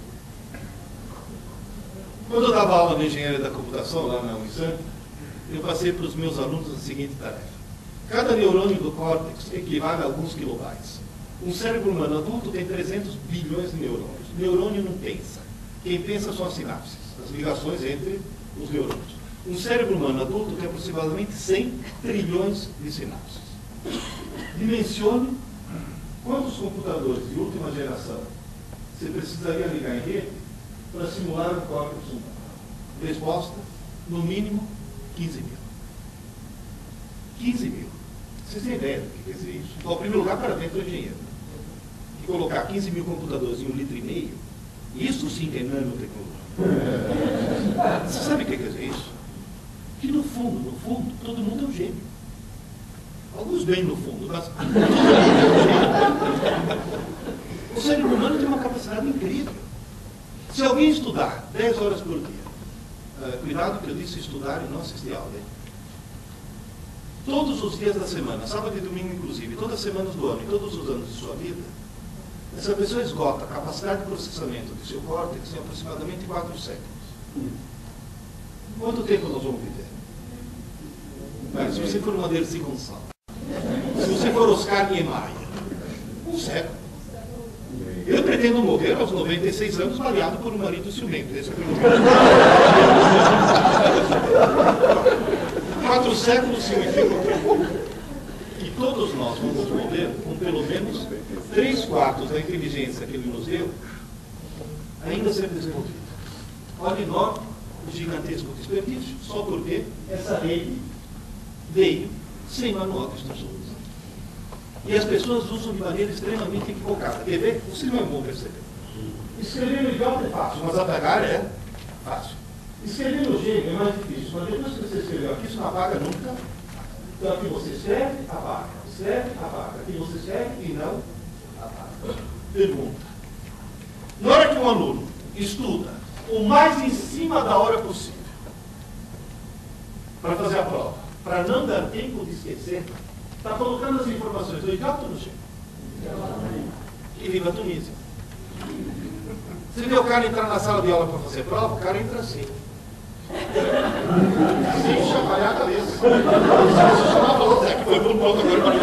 Quando eu dava aula na engenharia da computação, lá na UNISAM, eu passei para os meus alunos a seguinte tarefa. Cada neurônio do córtex equivale a alguns kilobytes. Um cérebro humano adulto tem 300 bilhões de neurônios. O neurônio não pensa. Quem pensa são as sinapses, as ligações entre os neurônios. Um cérebro humano adulto tem aproximadamente 100 trilhões de sinapses. Dimensione quantos computadores de última geração você precisaria ligar em rede para simular um córtex humano. Resposta, no mínimo, 15 mil. 15 mil. Vocês têm ideia do que quer dizer isso? Então, em primeiro lugar, para dentro do engenheiro. E colocar 15 mil computadores em 1,5 litro, isso sim que é nanotecnologia. Você sabe o que quer dizer isso? Que no fundo, todo mundo é um gênio. Alguns bem no fundo, mas todo mundo é um gênio. O cérebro humano tem uma capacidade incrível. Se alguém estudar 10 horas por dia, cuidado que eu disse estudar e não assistir aula, hein? Todos os dias da semana, sábado e domingo inclusive, todas as semanas do ano e todos os anos de sua vida, essa pessoa esgota a capacidade de processamento de seu córtex em aproximadamente 4 séculos. Quanto tempo nós vamos viver? Mas, se você for uma Dercy Gonçalves, se você for Oscar Niemeyer, 1 século. Eu pretendo morrer aos 96 anos baleado por um marido ciumento. Esse é o primeiro. 4 séculos significa o quê? Que todos nós vamos morrer com pelo menos 3/4 da inteligência que ele nos deu ainda sendo desenvolvida. Olha enorme, gigantesco desperdício, só porque essa rede veio sem manual de instruções. E as pessoas usam de maneira extremamente equivocada. Quer ver? Vocês não vão perceber. Escrever no idiota é fácil, mas apagar é fácil. Escrever no gênio é mais difícil, mas depois que você escreveu aqui, isso não apaga nunca. Então aqui você escreve, apaga. Escreve, apaga. Aqui você escreve e não apaga. Pergunta. Na hora que um aluno estuda o mais em cima da hora possível para fazer a prova, para não dar tempo de esquecer, está colocando as informações do idiota no gênio. E viva a Tunísia. Você vê o cara entrar na sala de aula para fazer prova, o cara entra assim. Sem chacoalhar a cabeça. Se chamava outra, que foi por um ponto agora.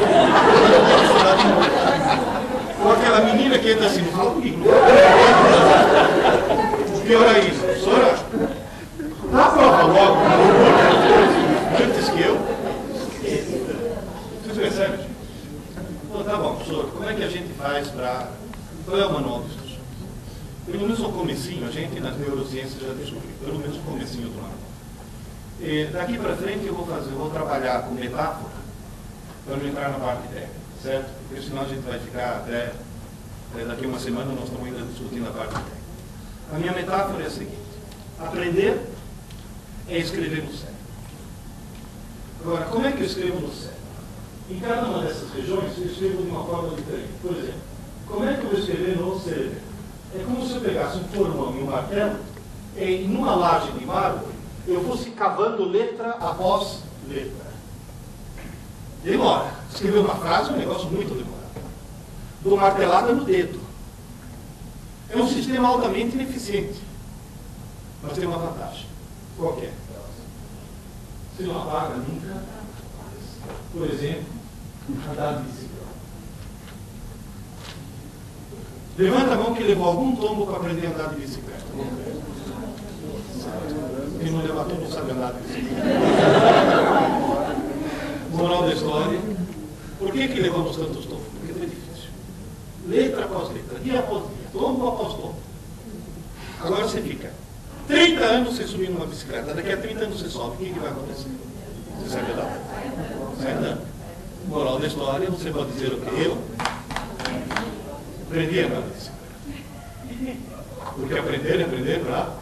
Ou aquela menina que entra assim, não fala comigo. Pior é isso, professora. Dá a prova logo. Antes que eu. Vocês percebem? Pô, tá bom, professor, como é que a gente faz para... Qual é o manual de instrução? Pelo menos o comecinho, a gente nas neurociências já descobriu. Pelo menos o comecinho do manual. E daqui para frente eu vou trabalhar com metáfora para não entrar na parte técnica, certo? Porque senão a gente vai ficar até daqui a uma semana nós estamos ainda discutindo a parte técnica. A minha metáfora é a seguinte: aprender é escrever no cérebro. Agora, como é que eu escrevo no cérebro? Em cada uma dessas regiões eu escrevo de uma forma diferente. Por exemplo, como é que eu vou escrever no cérebro? É como se eu pegasse um formão e um martelo e em uma laje de mármore eu fosse cavando letra após letra. Demora. Escrever uma frase é um negócio muito demorado. Dou martelada no dedo. É um sistema altamente ineficiente. Mas tem uma vantagem. Qual que é? Você não apaga nunca. Por exemplo, andar de bicicleta. Levanta a mão que levou algum tombo para aprender a andar de bicicleta. Quem não levantou não sabe andar de bicicleta. Moral da história. Por que levamos tantos tombos? Porque foi difícil. Letra após letra, dia após dia, tombo após tombo. Agora você fica 30 anos sem subir numa bicicleta. Daqui a 30 anos você sobe. O que vai acontecer? Você sai andando. Sai andando. Moral da história, você pode dizer o que eu aprendi a andar de bicicleta. Porque aprender para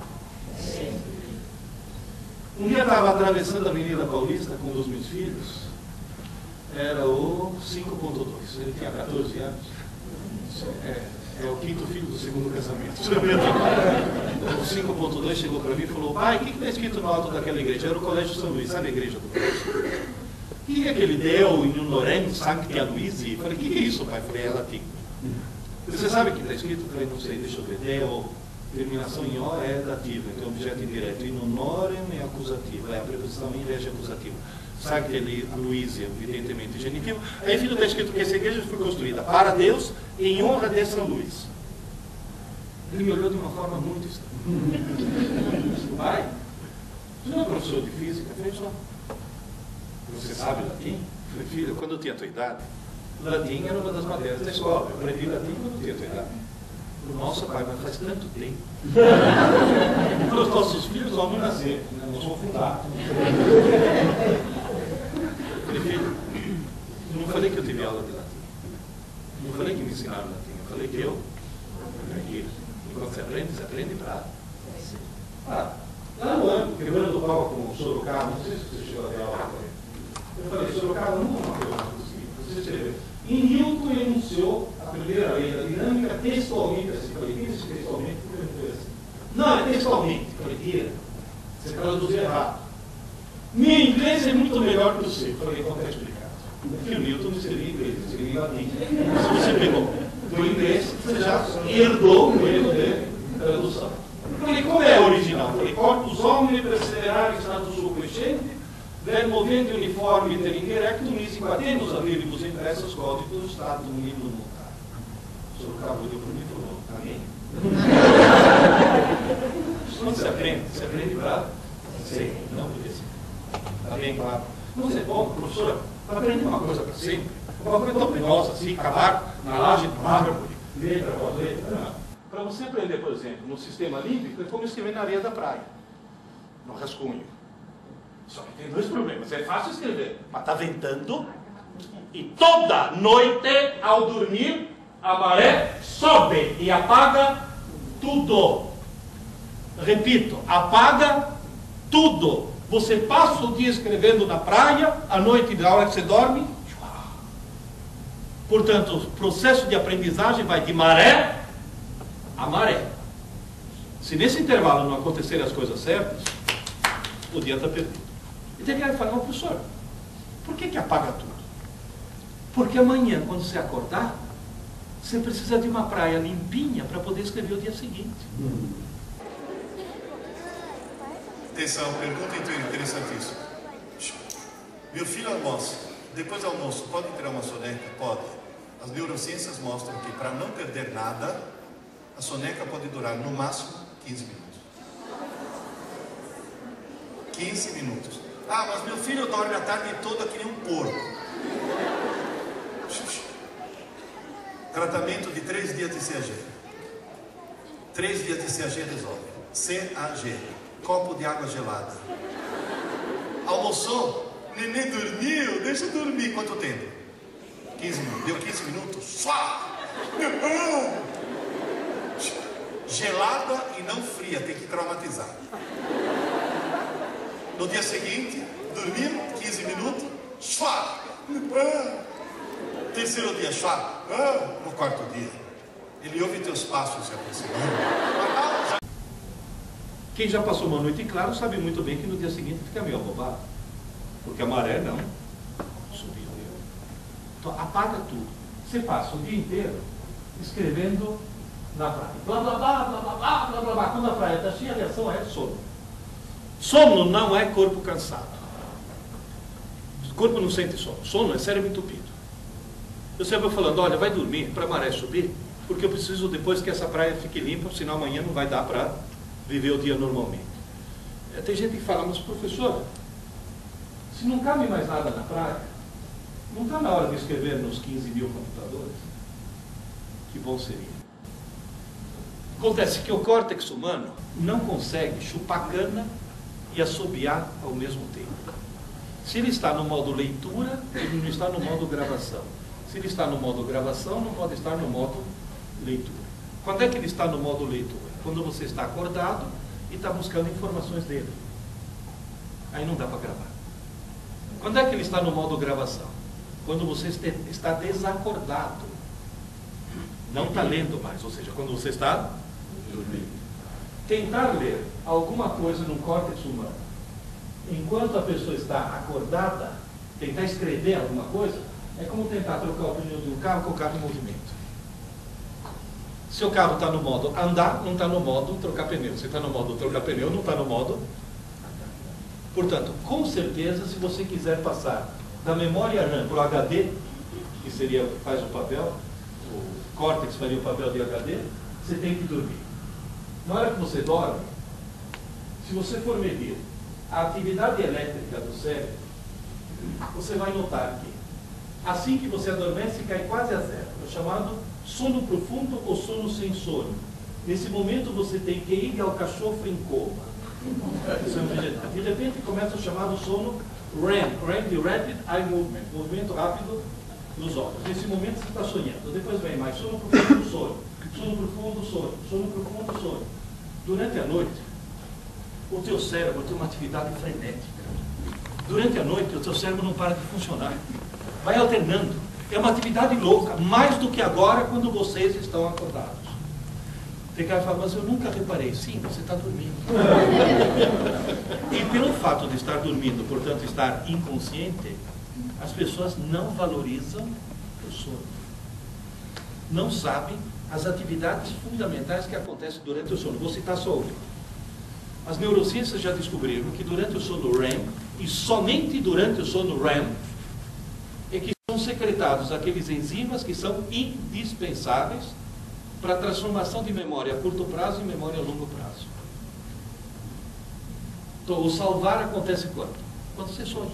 sempre. Um dia eu estava atravessando a Avenida Paulista com um dos meus filhos. Era o 5.2. Ele tinha 14 anos. É o quinto filho do segundo casamento. O 5.2 chegou para mim e falou: pai, o que está escrito no alto daquela igreja? Era o Colégio São Luís, sabe a igreja do Colégio? O que é aquele Deo in Lorenzo Sancti Aloisi? Eu falei: o que é isso, pai? Eu falei: é latim. Você sabe o que está escrito? Eu falei: não sei, deixa eu ver. Deo, terminação em O é dativa, então objeto indireto. In honorem é acusativo, é a preposição em vez de acusativo. Sancti Aloisi, evidentemente genitivo. Aí, filho, está escrito que essa igreja foi construída para Deus em honra de São Luís. Ele me olhou de uma forma muito estranha. Pai, você não é professor de física? Eu falei: só. Você sabe latim? Eu falei: filho, quando eu tinha a tua idade, latim era uma das matérias da escola. Eu aprendi latim quando eu tinha a tua idade. Nossa, pai, mas faz tanto tempo. Os nossos filhos vão nascer, né? Nós vamos fundar. Eu falei: filho, eu não falei que eu tive aula de latim. Eu não falei que me ensinaram latim. Eu falei que eu aprendi. Enquanto você aprende para. Lá no ano, quebrando o pau com o Sorocaba, não sei se você chegou a ver aula com ele. Eu falei: Sorocaba não é uma coisa muito simples. Você escreveu. E Newton enunciou a primeira lei da dinâmica textualmente assim. Eu falei: quem disse textualmente? Não, é textualmente. Eu falei: você traduziu errado. Meu inglês é muito melhor que o seu. Eu falei: então está explicado. Porque o Newton não escrevia em inglês, ele escrevia em latim. Se você pegou do inglês, você já herdou o erro de tradução. Eu falei: como é a original? Eu falei: corpus omni perseverare status suo crescente, ver movente uniforme ter indirecto, nisi quatenus aviribus impressos código statum libro mutar. O senhor acabou de para mim e falou: amém. Quando você aprende para sempre, não por isso. Está bem claro. Não é bom, professora, para aprender uma coisa para sempre. Uma coisa tão penosa assim, cavar na laje do árvore, letra após letra. Não. Para você aprender, por exemplo, no sistema límbico, é como escrever na areia da praia, no rascunho. Só que tem dois problemas. É fácil escrever, mas está ventando. E toda noite, ao dormir, a maré sobe e apaga tudo. Repito, apaga tudo. Você passa o dia escrevendo na praia, à noite, na hora que você dorme. Portanto, o processo de aprendizagem vai de maré a maré. Se nesse intervalo não acontecerem as coisas certas, o dia está perdido. E tem que falar: não, professor, por que apaga tudo? Porque amanhã, quando você acordar, você precisa de uma praia limpinha para poder escrever o dia seguinte.
Atenção, pergunta interessantíssima. Meu filho almoça. Depois do almoço, pode tirar uma soneca? Pode. As neurociências mostram que, para não perder nada, a soneca pode durar no máximo 15 minutos. 15 minutos. Ah, mas meu filho dorme a tarde toda que nem um porco. Tratamento de 3 dias de CAG. 3 dias de CAG resolve. CAG. Copo de água gelada. Almoçou? Neném dormiu? Deixa eu dormir. Quanto tempo? 15 minutos. Deu 15 minutos? Só! Gelada e não fria. Tem que traumatizar. No dia seguinte, dormiu 15 minutos. Só! Terceiro dia, só. No quarto dia, ele ouve teus passos se aproximando.
Quem já passou uma noite em claro sabe muito bem que no dia seguinte fica meio abobado. Porque a maré não subiu. Então apaga tudo. Você passa o dia inteiro escrevendo na praia. Blá blá blá, blá blá blá, blá blá blá. Quando a praia está cheia, a reação é sono. Sono não é corpo cansado. O corpo não sente sono. Sono é cérebro entupido. Eu sempre vou falando: olha, vai dormir para a maré subir. porque eu preciso depois que essa praia fique limpa, senão amanhã não vai dar para viver o dia normalmente. Tem gente que fala, mas professor, se não cabe mais nada na praia, não está na hora de escrever nos 15 mil computadores? Que bom seria. Acontece que o córtex humano não consegue chupar cana e assobiar ao mesmo tempo. Se ele está no modo leitura, ele não está no modo gravação. Se ele está no modo gravação, não pode estar no modo leitura. Quando é que ele está no modo leitura? Quando você está acordado e está buscando informações dele. Aí não dá para gravar. Quando é que ele está no modo gravação? Quando você está desacordado. Não está lendo mais, ou seja, quando você está dormindo. Tentar ler alguma coisa no córtex humano, enquanto a pessoa está acordada, tentar escrever alguma coisa, é como tentar trocar o pneu de um carro com o carro em movimento. Se o carro está no modo andar, não está no modo trocar pneu. Se está no modo trocar pneu, não está no modo andar. Portanto, com certeza, se você quiser passar da memória RAM para o HD, que seria, faz o papel, o córtex faria o papel de HD, você tem que dormir. Na hora que você dorme, se você for medir a atividade elétrica do cérebro, você vai notar que assim que você adormece, cai quase a zero. É o chamado sono profundo ou sono sem sono. Nesse momento você tem que ir ao cachorro em coma. De repente começa o chamado sono REM, REM de Rapid Eye Movement, movimento rápido dos olhos. Nesse momento você está sonhando. Depois vem mais sono profundo, sono. Sono profundo, sono. Sono profundo, sono. Durante a noite, o teu cérebro tem uma atividade frenética. Durante a noite, o teu cérebro não para de funcionar. Vai alternando. É uma atividade louca, mais do que agora quando vocês estão acordados. Tem cara que fala, mas eu nunca reparei. Sim, você está dormindo. E pelo fato de estar dormindo, portanto estar inconsciente, as pessoas não valorizam o sono. Não sabem as atividades fundamentais que acontecem durante o sono. Vou citar só uma. As neurociências já descobriram que durante o sono REM, e somente durante o sono REM, é que são secretados aqueles enzimas que são indispensáveis para a transformação de memória a curto prazo em memória a longo prazo. Então, o salvar acontece quando? Quando você sonha.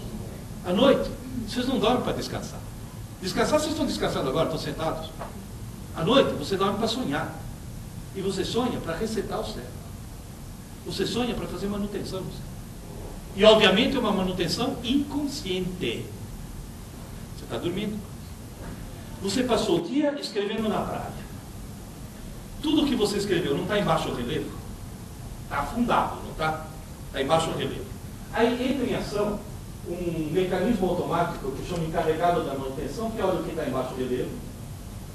À noite, vocês não dormem para descansar. Descansar, vocês estão descansando agora, estão sentados. À noite, você dorme para sonhar. E você sonha para resetar o cérebro. Você sonha para fazer manutenção no cérebro. E, obviamente, é uma manutenção inconsciente. Você está dormindo. Você passou o dia escrevendo na praia. Tudo que você escreveu não está em baixo relevo? Está afundado, não está? Está em baixo relevo. Aí entra em ação um mecanismo automático que chama encarregado da manutenção, que olha o que está em baixo relevo,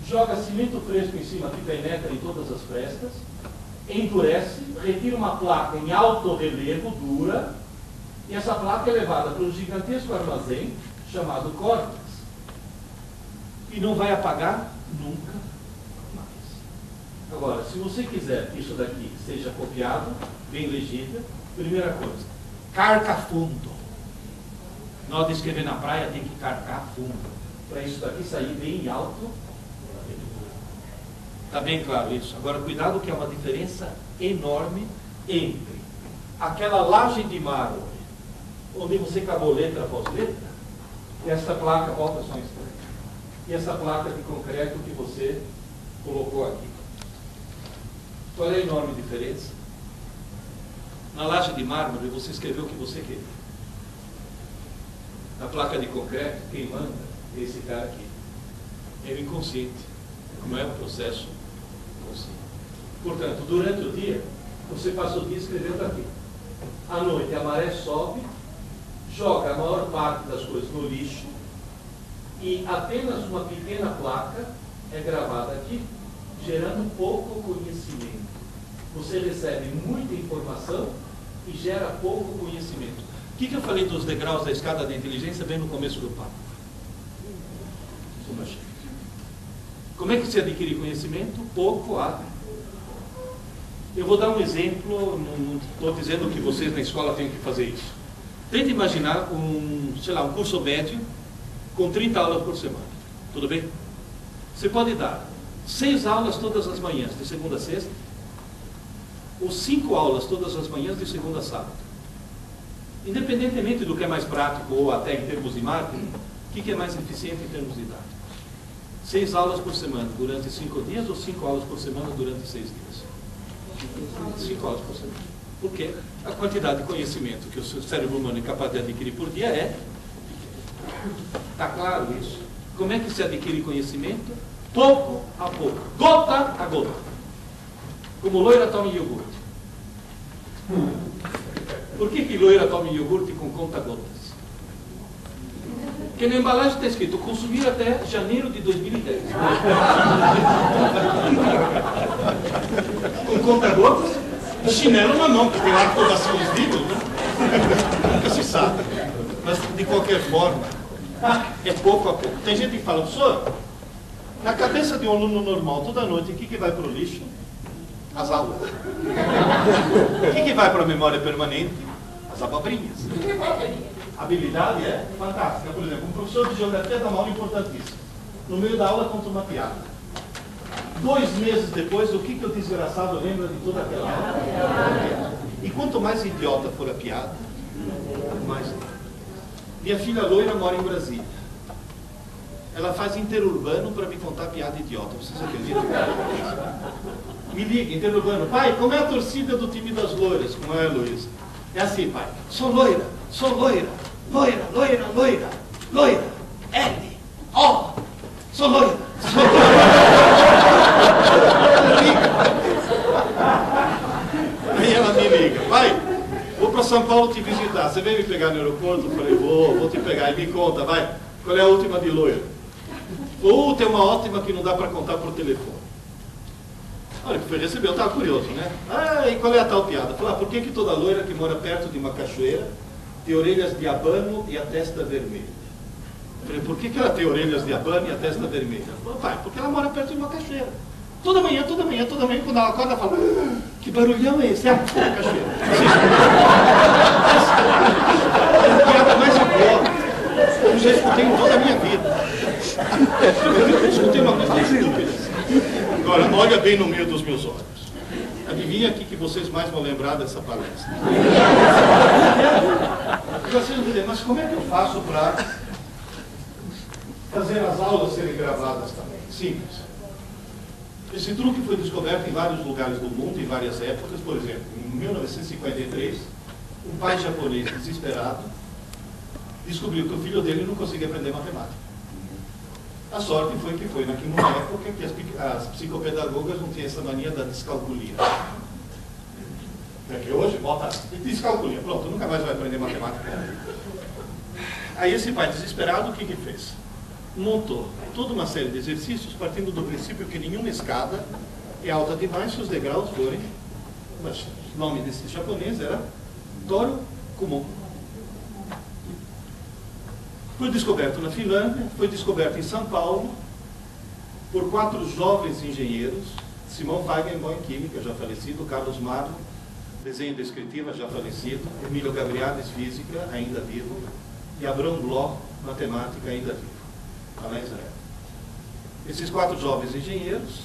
joga cimento fresco em cima que penetra em todas as frestas, endurece, retira uma placa em alto relevo, dura, e essa placa é levada para um gigantesco armazém chamado córtex e não vai apagar nunca mais. Agora, se você quiser que isso daqui seja copiado, bem legível, primeira coisa, carca fundo. Na hora de escrever na praia tem que carcar fundo, para isso daqui sair bem alto. Está bem claro isso? Agora, cuidado que há uma diferença enorme entre aquela laje de mármore, onde você acabou letra após letra, e essa placa, volta só um instante, e essa placa de concreto que você colocou aqui. Qual é a enorme diferença? Na laje de mármore, você escreveu o que você queria. Na placa de concreto, quem manda é esse cara aqui. É o inconsciente. Não é um processo consciente. Portanto, durante o dia, você passa o dia escrevendo aqui. À noite, a maré sobe, joga a maior parte das coisas no lixo e apenas uma pequena placa é gravada aqui, gerando pouco conhecimento. Você recebe muita informação e gera pouco conhecimento. O que eu falei dos degraus da escada da inteligência bem no começo do papo? Como é que se adquire conhecimento? Pouco a. Eu vou dar um exemplo, não estou dizendo que vocês na escola têm que fazer isso. Tente imaginar um curso médio com 30 aulas por semana. Tudo bem? Você pode dar
6 aulas todas as manhãs, de segunda a sexta, ou 5 aulas todas as manhãs, de segunda a sábado. Independentemente do que é mais prático, ou até em termos de marketing, o que é mais eficiente em termos didáticos? 6 aulas por semana durante 5 dias, ou 5 aulas por semana durante 6 dias? 5 aulas por semana. Porque a quantidade de conhecimento que o cérebro humano é capaz de adquirir por dia é pequena. Está claro isso? Como é que se adquire conhecimento? Pouco a pouco, gota a gota. Como loira toma iogurte. Por que loira toma iogurte com conta-gotas? Porque na embalagem está escrito consumir até janeiro de 2010. Com conta-gotas e chinelo na mão, porque tem lá todas as livros, né? Nunca se sabe. Mas, de qualquer forma, é pouco a pouco. Tem gente que fala, professor, na cabeça de um aluno normal, toda noite, o que vai para o lixo? As aulas. O que vai para a memória permanente? As abobrinhas. A habilidade é fantástica. Por exemplo, um professor de geografia dá uma aula importantíssima. No meio da aula conta uma piada. 2 meses depois, o que o desgraçado lembra de toda aquela aula? E quanto mais idiota for a piada, mais... Minha filha loira mora em Brasília. Ela faz interurbano para me contar piada idiota. Vocês acreditam? Me liga, interurbano. Pai, como é a torcida do time das loiras? Como é, Luiz? É assim, pai. Sou loira, loira, loira, loira, loira. L, O. Sou loira, sou loira. Ela liga. Aí ela me liga. Pai, vou para São Paulo te visitar. Você vem me pegar no aeroporto? Eu falei, vou te pegar. E me conta, vai. Qual é a última de loira? Tem uma ótima que não dá para contar por telefone. Olha, que foi receber, eu estava curioso, né? E qual é a tal piada? Falei, por que toda loira que mora perto de uma cachoeira tem orelhas de abano e a testa vermelha? Eu falei, por que ela tem orelhas de abano e a testa vermelha? Falei, pai, porque ela mora perto de uma cachoeira. Toda manhã, quando ela acorda, ela fala, que barulhão é esse? É a cachoeira. É a piada mais idiota. Eu já escutei em toda a minha vida. Eu escutei uma coisa estúpida. Agora, olha bem no meio dos meus olhos. Adivinha aqui que vocês mais vão lembrar dessa palestra. Vocês vão dizer, mas como é que eu faço para fazer as aulas serem gravadas também? Simples. Esse truque foi descoberto em vários lugares do mundo, em várias épocas. Por exemplo, em 1953, um pai japonês desesperado descobriu que o filho dele não conseguia aprender matemática. A sorte foi que foi numa época que as psicopedagogas não tinham essa mania da descalculia. Porque hoje bota descalculia, pronto, nunca mais vai aprender matemática. Aí esse pai desesperado, o que fez? Montou toda uma série de exercícios partindo do princípio que nenhuma escada é alta demais se os degraus forem... Mas o nome desse japonês era Toru Kumon. Foi descoberto na Finlândia, foi descoberto em São Paulo por 4 jovens engenheiros, Simão Feigenbaum, química, já falecido, Carlos Magno, desenho descritiva, já falecido, Emílio Gabriales, física, ainda vivo, e Abraham Bloch, matemática, ainda vivo, lá na Israel. Esses 4 jovens engenheiros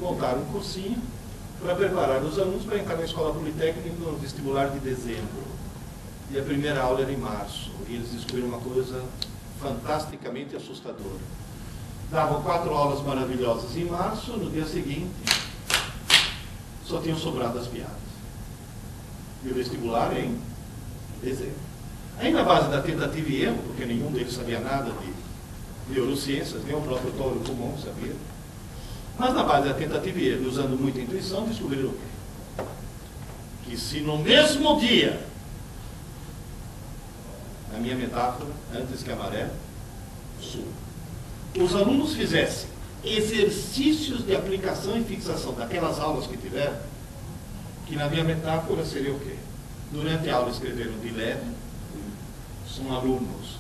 montaram um cursinho para preparar os alunos para entrar na escola politécnica no vestibular de dezembro. E a primeira aula era em março, e eles descobriram uma coisa fantasticamente assustadora. Davam 4 aulas maravilhosas em março, no dia seguinte só tinham sobrado as piadas. E o vestibular em dezembro. Aí na base da tentativa e erro, porque nenhum deles sabia nada de neurociências, nem o próprio Toru Kumon sabia, mas na base da tentativa e erro, usando muita intuição, descobriram o quê? Que se no mesmo dia, a minha metáfora, antes que a maré suba, os alunos fizessem exercícios de aplicação e fixação daquelas aulas que tiveram, que na minha metáfora seria o quê? Durante a aula escreveram de leve, são alunos.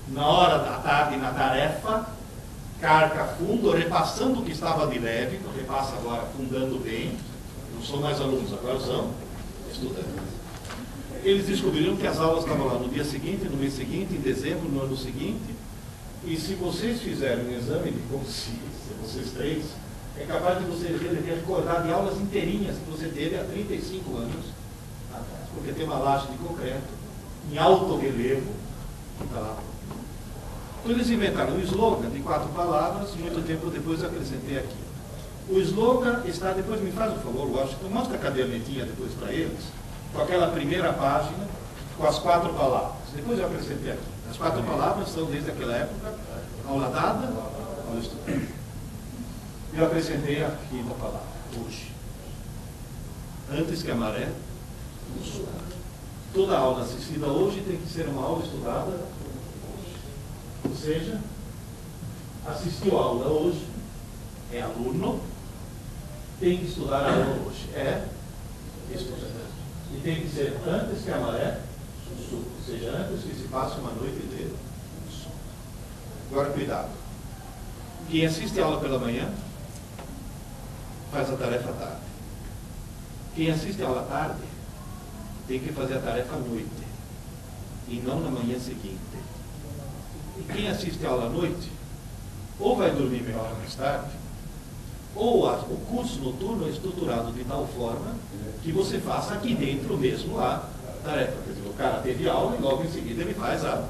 Na hora da tarde, na tarefa, carca fundo, repassando o que estava de leve, repassa agora fundando bem, não são mais alunos, agora são estudantes. Eles descobriram que as aulas estavam lá no dia seguinte, no mês seguinte, em dezembro, no ano seguinte, E se vocês fizerem um exame de consciência, vocês três, é capaz de você recordar de aulas inteirinhas que você teve há 35 anos atrás, porque tem uma laje de concreto em alto relevo que está lá. Então eles inventaram um slogan de 4 palavras, muito tempo depois eu acrescentei aqui. O slogan está, depois me faz um favor, Washington, mostra a cadernetinha depois para eles, com aquela primeira página, com as 4 palavras. Depois eu acrescentei aqui. As 4 palavras são, desde aquela época, aula dada, aula estudada. Eu acrescentei a quinta palavra, hoje. Antes que a maré, toda aula assistida hoje tem que ser uma aula estudada hoje. Ou seja, assistiu a aula hoje, é aluno, tem que estudar a aula hoje, é estudante. E tem que ser antes que a maré sul, ou seja, antes que se passe uma noite de sono. Agora, cuidado. Quem assiste a aula pela manhã, faz a tarefa à tarde. Quem assiste a aula à tarde, tem que fazer a tarefa à noite, e não na manhã seguinte. E quem assiste a aula à noite, ou vai dormir meia hora mais tarde, ou o curso noturno é estruturado de tal forma que você faça aqui dentro mesmo a tarefa. Quer dizer, o cara teve aula e logo em seguida ele faz a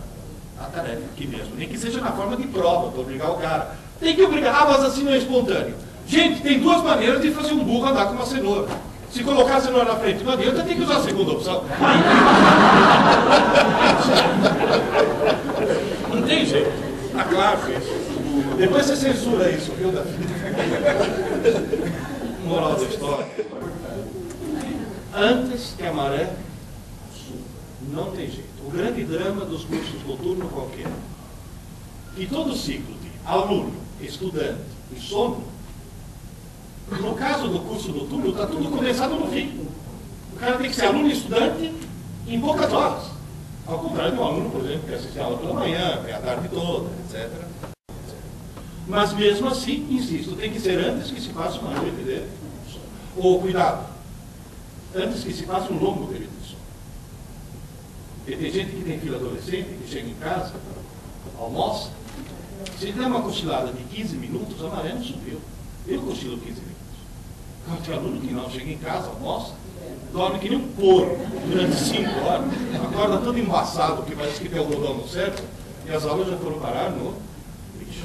tarefa aqui mesmo. Nem que seja na forma de prova, para obrigar o cara. Tem que obrigar, mas assim não é espontâneo. Gente, tem 2 maneiras de fazer um burro andar com uma cenoura. Se colocar a cenoura na frente não adianta, tem que usar a segunda opção. Não tem jeito. Tá claro isso. Depois você censura isso, viu, Davi? Moral da história. Antes que a maré sul. Não tem jeito. O grande drama dos cursos noturnos qualquer. Que todo ciclo de aluno, estudante e sono, no caso do curso noturno, está tudo condensado no fim. O cara tem que ser aluno e estudante em poucas horas. Ao contrário de um aluno, por exemplo, que assiste a aula pela manhã, que é a tarde toda, etc. Mas mesmo assim, insisto, tem que ser antes que se passe uma noite de sono. Ou, cuidado, antes que se passe um longo período de sono. Porque tem gente que tem filho adolescente, que chega em casa, almoça, se der uma cochilada de 15 minutos, a maré não subiu. Eu cochilo 15 minutos. Tem aluno que não, chega em casa, almoça, dorme que nem um porco durante 5 horas, acorda todo embaçado, porque parece que tem algodão no cérebro, e as aulas já foram parar no lixo.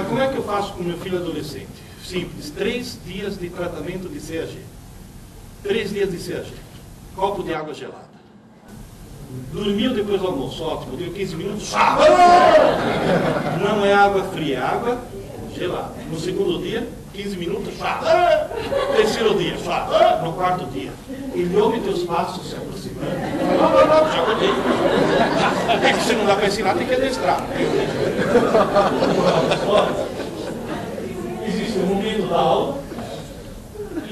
Como é que eu faço com meu filho adolescente? Simples, 3 dias de tratamento de CAG. 3 dias de CAG. Copo de água gelada. Dormiu depois do almoço, ótimo, deu 15 minutos, não é água fria, é água gelada. No segundo dia, 15 minutos, terceiro dia, no quarto dia. Ele ouve teus passos se aproximando. Não, já acordei. É que se não dá para ensinar, tem que adestrar. Existe o momento da aula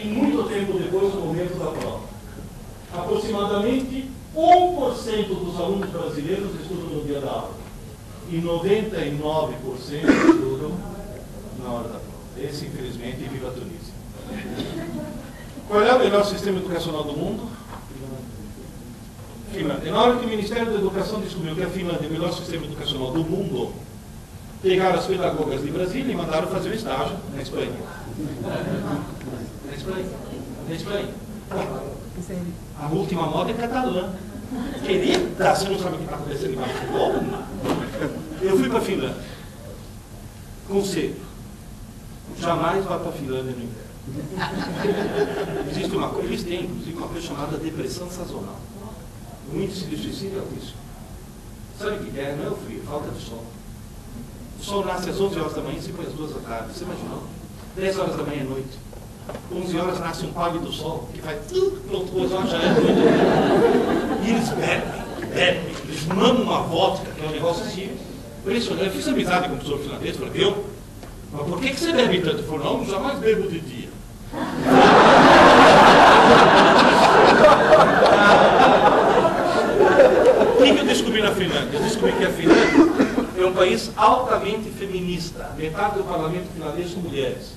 e muito tempo depois o momento da prova. Aproximadamente 1% dos alunos brasileiros estudam no dia da aula e 99% estudam na hora da prova. Esse, infelizmente, vive a Tunísia. Qual é o melhor sistema educacional do mundo? Finlândia. Na hora que o Ministério da Educação descobriu que a Finlândia é o melhor sistema educacional do mundo, pegaram as pedagogas de Brasília e mandaram fazer o estágio na Espanha. Na Espanha. A última moda é catalã. Querida, você não sabe o que está acontecendo embaixo do gol? Eu fui para a Finlândia. Conselho: jamais vá para a Finlândia no inverno. Existe uma coisa, eles têm inclusive uma coisa chamada depressão sazonal. O índice de suicídio é altíssimo. Sabe o que é? Não é o frio, falta de sol. O sol nasce às 11 horas da manhã e se põe às 2 da tarde. Você imaginou? 10 horas da manhã é noite. 11 horas nasce um pálido sol que faz pronto, 2 horas já é noite. E eles bebem, eles mamam uma vodka, que é um negócio assim impressionante. Eu fiz amizade com o professor finlandês, falei, viu? Mas por que você bebe tanto? Ele falou, não, jamais bebo de dia. O que eu descobri na Finlândia? Eu descobri que a Finlândia é um país altamente feminista. Metade do parlamento finlandês são mulheres.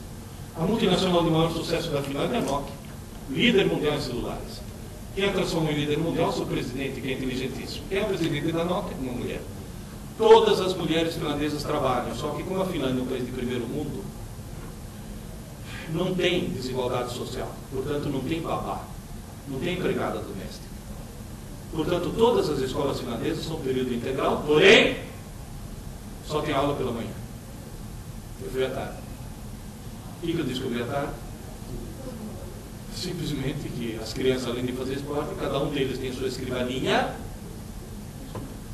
A multinacional de maior sucesso da Finlândia é a Nokia, líder mundial em celulares. Quem a transformou em líder mundial? Seu presidente, que é inteligentíssimo. Quem é o presidente da Nokia? Uma mulher. Todas as mulheres finlandesas trabalham, só que como a Finlândia é um país de primeiro mundo, não tem desigualdade social, portanto não tem babá, não tem empregada doméstica. Portanto, todas as escolas finlandesas são período integral, porém, só tem aula pela manhã. Eu fui à tarde. O que eu descobri à tarde? Simplesmente que as crianças, além de fazer esporte, cada um deles tem sua escrivaninha,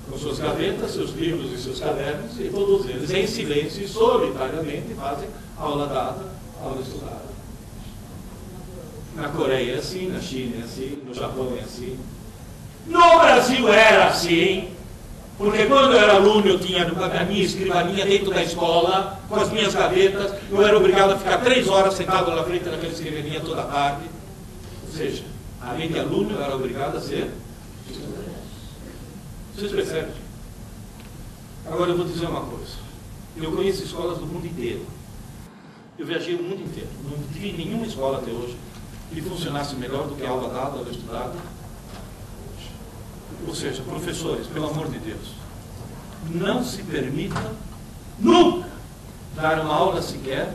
com suas gavetas, seus livros e seus cadernos, e todos eles, em silêncio e solitariamente, fazem aula dada, aula estudada. Na Coreia é assim, na China é assim, no Japão é assim. No Brasil era assim, porque quando eu era aluno eu tinha a minha escrivaninha dentro da escola, com as minhas gavetas, eu era obrigado a ficar 3 horas sentado na frente daquela escrivaninha toda a tarde. Ou seja, além de aluno eu era obrigado a ser estudante. Vocês percebem? Agora eu vou dizer uma coisa. Eu conheço escolas do mundo inteiro. Eu viajei o mundo inteiro. Não tive nenhuma escola até hoje que funcionasse melhor do que a aula dada, aula estudada. Ou seja, professores, pelo amor de Deus, não se permita nunca dar uma aula sequer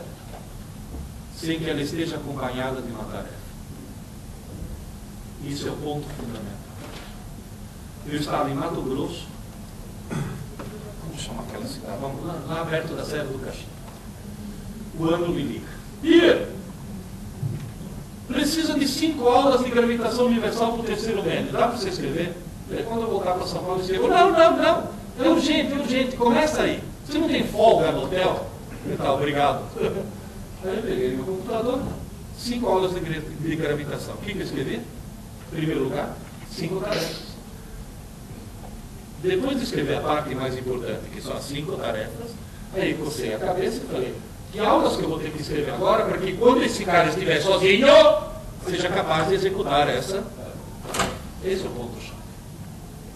sem que ela esteja acompanhada de uma tarefa. Isso é o ponto fundamental. Eu estava em Mato Grosso, vamos chamar aquela cidade, vamos lá perto da Serra do Caxi. O ano me liga. Ih, precisa de 5 aulas de gravitação universal para o terceiro médio. Dá para você escrever? Quando eu voltar para São Paulo, eu escrevo. Não. É urgente. Começa aí. Você não tem folga no hotel? Tá, obrigado. Aí eu peguei meu computador, 5 aulas de gravitação. O que eu escrevi? Em primeiro lugar, 5 tarefas. Depois de escrever a parte mais importante, que são as 5 tarefas, aí cocei a cabeça e falei, que aulas que eu vou ter que escrever agora para que quando esse cara estiver sozinho, seja capaz de executar essa. Esse é o ponto-chave.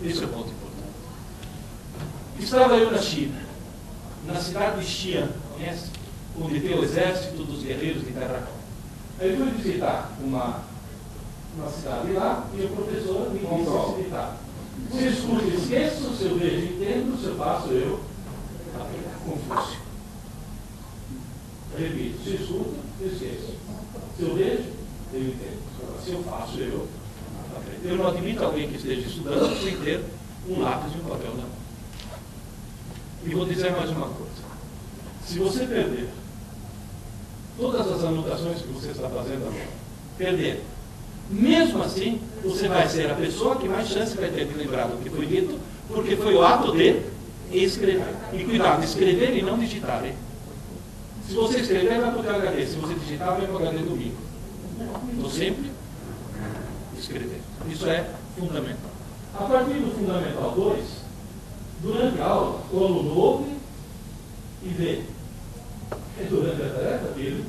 Esse é o ponto importante. Estava eu na China, na cidade de Xi'an, conhece? Onde tem o exército dos guerreiros de terra. Aí fui visitar uma cidade lá e o professor me disse visitar. Se eu escuto, esqueço, se eu vejo, entendo, se eu faço, eu Confúcio. Repito, se eu escuto, eu esqueço. Se eu vejo, eu entendo. Se eu faço, eu aprendo. Eu não admito alguém que esteja estudando sem ter um lápis e um papel na mão. E vou dizer mais uma coisa. Se você perder todas as anotações que você está fazendo agora, perder, mesmo assim, você vai ser a pessoa que mais chance vai ter de lembrar do que foi dito, porque foi o ato de escrever. E cuidado, escrever e não digitar, hein? Se você escrever, vai para o teu HD. Se você digitar, vai para o HD do Mico. Então, sempre escrever. Isso é fundamental. A partir do Fundamental 2, durante a aula, o aluno ouve e vê. E durante a tarefa, ele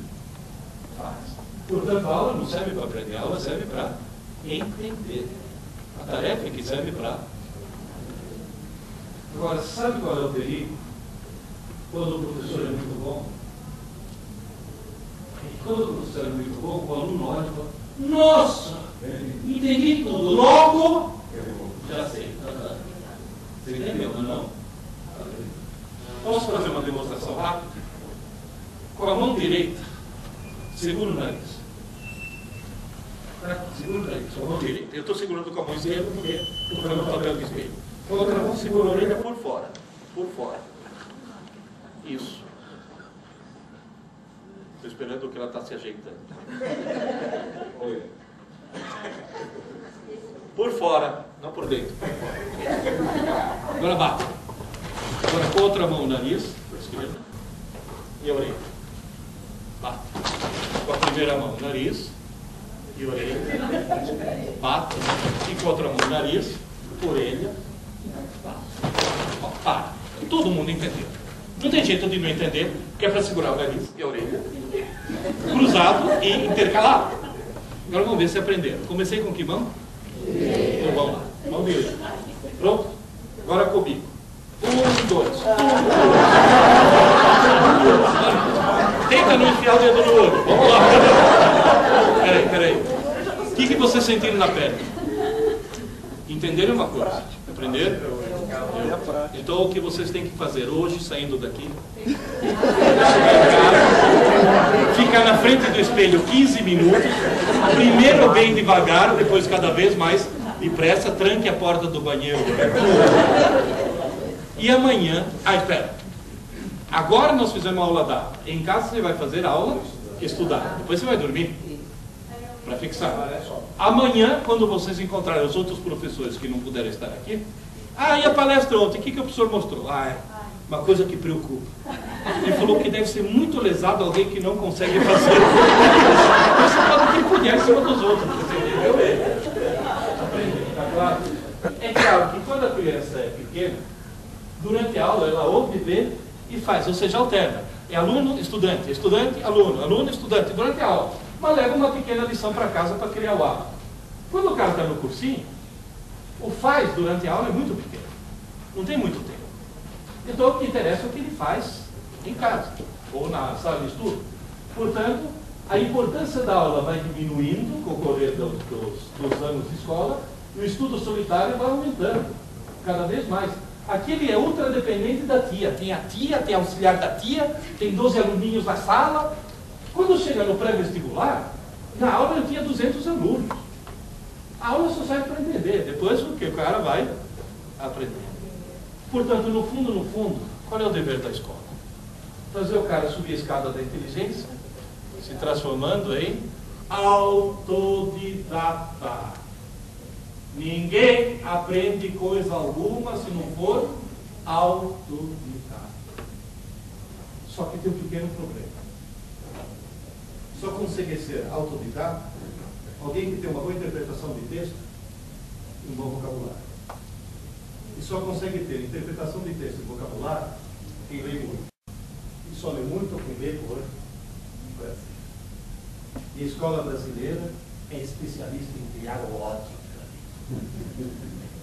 faz. Portanto, a aula não serve para aprender, a aula serve para entender. A tarefa é que serve para... Agora, sabe qual é o perigo? Quando o professor é muito bom, quando o professor é muito bom, o aluno olha e fala, nossa, entendi tudo, logo, já sei. Você entendeu, não? Posso fazer uma demonstração rápida? Com a mão direita, segura o nariz. Segura o nariz, com a mão direita. Eu estou segurando com a mão esquerda porque estou fazendo o papel de espelho. Com a outra mão, segura a orelha por fora. Por fora. Isso. Estou esperando que ela está se ajeitando. Oi. Por fora, não por dentro. Agora bate. Agora com a outra mão o nariz, por esquerda, e a orelha. Bate. Com a primeira mão o nariz e a orelha. Bate. E com a outra mão o nariz, orelha. Bate. Para. Todo mundo entendeu. Não tem jeito de não entender, que é para segurar o nariz e a orelha. Cruzado e intercalado. Agora vamos ver se aprenderam. Comecei com que mão? Então vamos lá. Mão direita. Pronto? Agora comigo. 1, 2. Tenta não enfiar o dedo no olho. Vamos lá. Peraí. O que vocês sentiram na perna? Entenderam uma coisa? Aprenderam? Então o que vocês têm que fazer hoje, saindo daqui, ficar na frente do espelho 15 minutos, primeiro bem devagar, depois cada vez mais depressa, tranque a porta do banheiro. E amanhã, espera, agora nós fizemos a aula da, em casa você vai fazer a aula, estudar, depois você vai dormir, para fixar. Amanhã, quando vocês encontrarem os outros professores que não puderam estar aqui, e a palestra ontem, o que o professor mostrou? É uma coisa que preocupa. Ele falou que deve ser muito lesado alguém que não consegue fazer. Você pode tripudiar em cima dos outros, você entendeu? Aprender, tá claro? É claro que quando a criança é pequena, durante a aula ela ouve, vê e faz, ou seja, alterna. É aluno, estudante, estudante, aluno, aluno, estudante, durante a aula. Mas leva uma pequena lição para casa para criar o hábito. Quando o cara está no cursinho, o faz durante a aula é muito pequeno. Não tem muito tempo. Então o que interessa é o que ele faz em casa, ou na sala de estudo. Portanto, a importância da aula vai diminuindo com o correr dos anos de escola, e o estudo solitário vai aumentando cada vez mais. Aqui ele é ultra dependente da tia. Tem a tia, tem auxiliar da tia, tem 12 aluninhos na sala. Quando chega no pré-vestibular, na aula eu tinha 200 alunos. A aula só serve para entender, depois o que o cara vai aprender. Portanto, no fundo, qual é o dever da escola? Fazer o cara subir a escada da inteligência, se transformando em autodidata. Ninguém aprende coisa alguma se não for autodidata. Só que tem um pequeno problema. Só consegue ser autodidata alguém que tem uma boa interpretação de texto e um bom vocabulário. E só consegue ter interpretação de texto e vocabulário quem lê muito. E só lê muito quem lê por Brasil. E a escola brasileira é especialista em criar o ódio.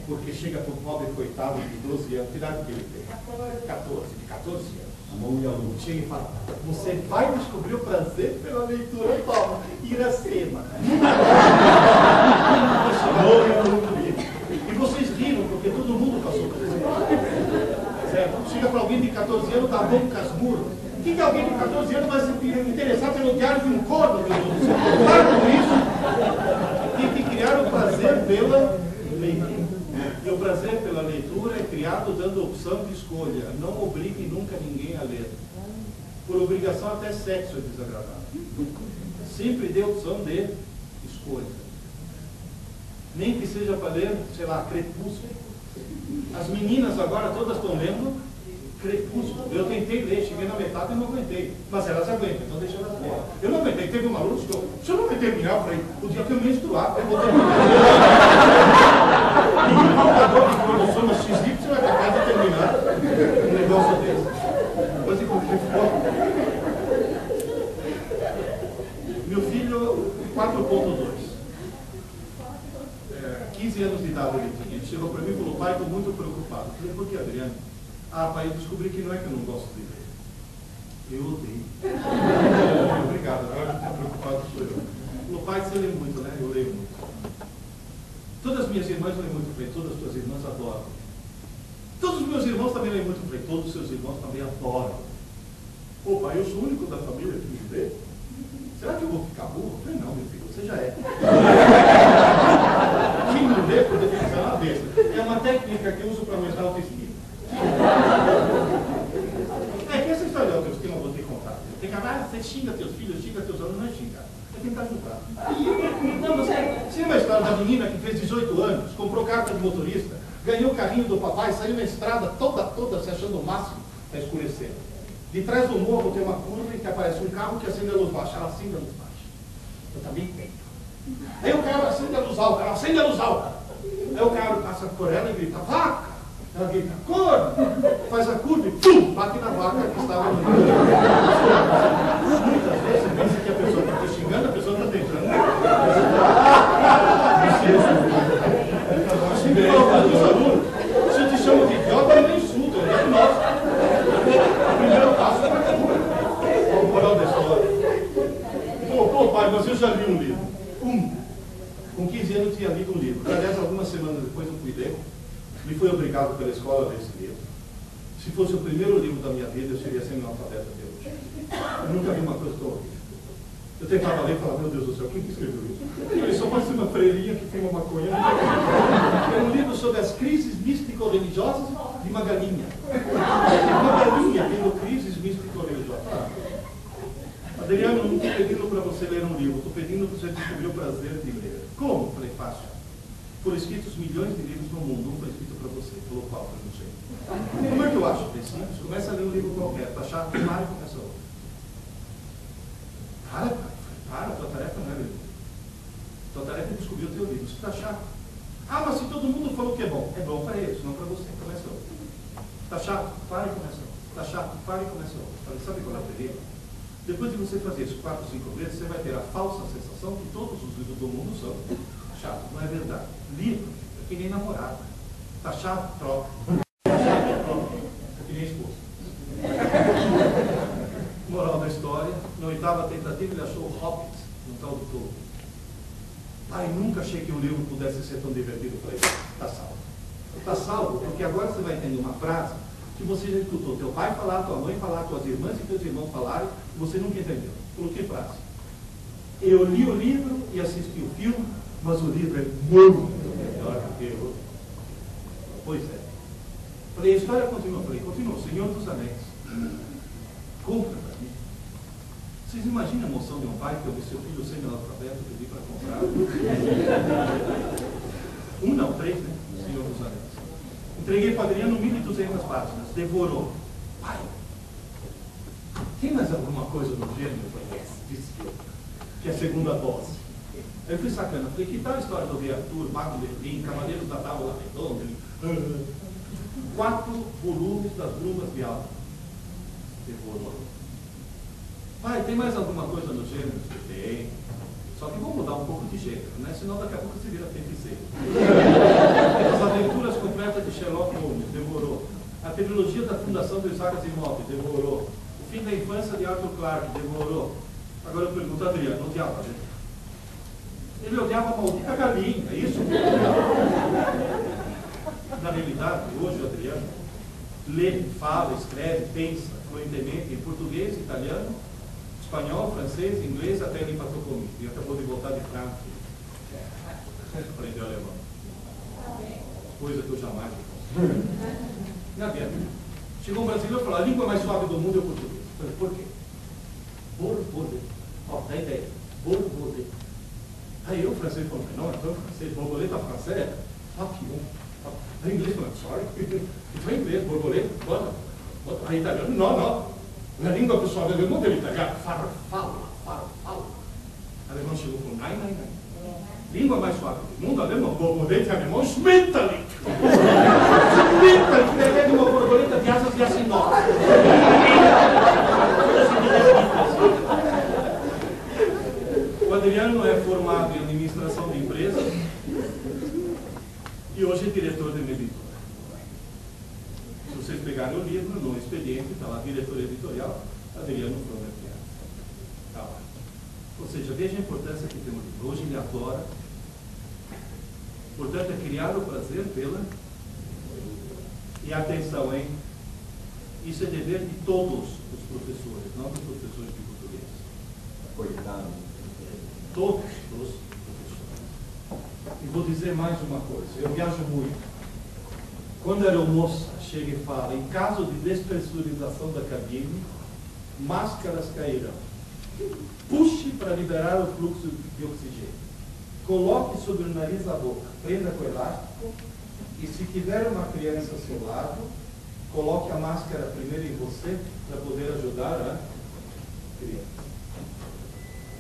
Porque chega para o pobre coitado de 12 anos, que idade que ele tem? 14, de 14 anos. A mão e a luz. Chega e fala, você vai descobrir o prazer pela leitura, toma, Iracema. E vocês riram, porque todo mundo passou por isso. Certo? Chega para alguém de 14 anos, dá a mão com casmurro. O que alguém de 14 anos vai se interessar pelo diário de um corno, meu Deus do céu? Para com isso. Tem que criar o prazer pela leitura. E o prazer pela leitura é criado dando opção de escolha. Não obrigue nunca ninguém a ler. Por obrigação até sexo é desagradável. Sempre dê opção de escolha. Nem que seja para ler, sei lá, Crepúsculo. As meninas agora todas estão lendo Crepúsculo. Eu tentei ler, cheguei na metade e não aguentei. Mas elas aguentam, então deixa elas ler. Eu não aguentei, teve uma luz que se eu não vai terminar, eu falei, o dia que eu menstruar, eu vou terminar. E o computador de cromossomas XY você vai capaz de terminar um negócio desse. Depois de ficou. Meu filho, 4.2. 15 anos de idade ele tinha. Ele chegou para mim e falou, pai, estou muito preocupado. Eu falei, por que, Adriano? Pai, eu descobri que não é que eu não gosto de ler. Eu odeio. Obrigado, agora que está preocupado sou eu. Falou, pai, você lê muito, né? Eu leio muito. Todas as minhas irmãs leem muito bem, todas as tuas irmãs adoram. Todos os meus irmãos também leem muito bem, todos os seus irmãos também adoram. Pô, pai, eu sou o único da família que me lê? Será que eu vou ficar burro? Eu falei, não, meu filho, você já é. Quem não lê, por definição, é uma besta. É uma técnica que eu uso para aumentar a autoestima. É que essa história de autoestima eu vou ter que contar. Tem que falar, você xinga teus filhos, xinga teus alunos, não é xingar. É tentar ajudar. Não, mas você lembra a história da menina que fez 18 anos, comprou carta de motorista, ganhou o carrinho do papai, saiu na estrada toda se achando o máximo, está escurecendo. De trás do morro tem uma curva em que aparece um carro que acende a luz baixa. Ela acende a luz baixa. Eu também tenho. Aí o cara acende a luz alta, ela acende a luz alta. Aí o cara passa por ela e grita, vaca! Ela grita, corno! Faz a curva e pum! Bate na vaca que estava no meio. Muitas vezes você pensa que a pessoa está te xingando, a pessoa está tentando. Se eu te chamo de idiota, eu não insulto, eu diagnosto. O primeiro passo é para a cura. Qual a moral da história? Pô, pai, mas eu já li um livro. Com 15 anos eu tinha lido um livro. Aliás, algumas semanas depois eu fui ler. Me fui obrigado pela escola a ler esse livro.
Se fosse o primeiro livro da minha vida, eu seria semi-analfabeto até hoje. Eu nunca vi uma coisa tão horrível. Eu tentava ler e falava, meu Deus do céu, quem que escreveu isso? Ele só pode ser uma freirinha que tem uma maconha. É um livro sobre as crises místico-religiosas de uma galinha. Uma galinha tendo crises místico-religiosas. Adriano, não estou pedindo para você ler um livro, estou pedindo para você descobrir o prazer de ler. Como? Falei, fácil. Foram escritos milhões de livros no mundo, um foi escrito para você, pelo qual eu não sei. Como é que eu acho? É simples, começa a ler um livro qualquer, tá chato, para e começa outro. Para, tua tarefa não é ler. Tua tarefa é descobrir o teu livro, isso está chato. Ah, mas se todo mundo falou que é bom para eles, não para você, começa outro. Está chato, para e começa outro. Está chato, para e começa outro. Falei, sabe qual é o perigo? Depois de você fazer isso 4, 5 vezes, você vai ter a falsa sensação que todos os livros do mundo são chato. Não é verdade. Livro é que nem namorado. Tá chato? Troca. Tá chato? Troca. É que nem esposa. Moral da história, na 8ª tentativa ele achou o Hobbit, no tal do Tolkien. Pai, nunca achei que um livro pudesse ser tão divertido. Eu falei, tá salvo. Tá salvo, porque agora você vai tendo uma frase que você já escutou teu pai falar, tua mãe falar, tuas irmãs e teus irmãos falarem, e você nunca entendeu. Por que frase? Eu li o livro e assisti o filme, mas o livro é muito melhor do que eu. Pois é. Falei, a história continua. Falei, continua. Senhor dos Anéis. Compra para mim. Vocês imaginam a emoção de um pai que eu vi seu filho semi-analfabeto pedir para comprar? Não, 3, né? Senhor dos Anéis. Entreguei para Adriano 1.200 páginas. Devorou. Pai, tem mais alguma coisa no gênero? Disse que é a segunda dose. Aí eu fui sacana. Falei, que tal a história do Rei Arthur, Mago Merlin, Cavaleiros da Tábua Redonda? 4 volumes das Brumas de Alba. Devorou. Pai, tem mais alguma coisa no gênero? Tem. Só que vamos mudar um pouco de gênero, né? Senão daqui a pouco se vira feiticeiro. As aventuras completas de Sherlock Holmes, devorou. A trilogia da fundação dos Sagas Imóveis, devorou. O fim da infância de Arthur Clarke, devorou. Agora eu pergunto, Adriano, odiava, né? Ele odiava a maldita galinha, isso que ele odiava. Na realidade, hoje o Adriano lê, fala, escreve, pensa fluentemente em português, italiano, espanhol, francês, inglês, até ele empatou comigo. E acabou de voltar de Frankfurt. Aprendeu alemão. Coisa que eu jamais vou. Na verdade, chegou um brasileiro e falou, a língua mais suave do mundo é o português. Eu falei, por quê? Borboleta. Ó, dá ideia. Borboleta. Aí o francês falou, não, então francês, borboleta francês? Papillon. Aí o inglês falou, sorry. Então em inglês, borboleta, bota. Aí italiano, não. Na língua pessoal do alemão dele italiano, farfalla. Alemão chegou com nein. Língua mais suave do mundo, alemão, borboleta em alemão, Schmetterling. Schmetterling, que é de uma borboleta de asas de acinó. O Adriano é formado em administração de empresas e hoje é diretor de uma editora. Se vocês pegarem o livro, no expediente, está lá, diretor editorial, Adriano Fromer. Tá lá. Ou seja, veja a importância que tem o livro. Hoje ele adora. Portanto, é criar o prazer pela... E atenção, hein? Isso é dever de todos os professores, não dos professores de português.
Coitado.
Todos os professores. E vou dizer mais uma coisa. Eu viajo muito. Quando a aeromoça chega e fala, em caso de despressurização da cabine, máscaras cairão. Puxe para liberar o fluxo de oxigênio. Coloque sobre o nariz a boca, prenda com elástico e se tiver uma criança ao seu lado, coloque a máscara primeiro em você para poder ajudar a criança.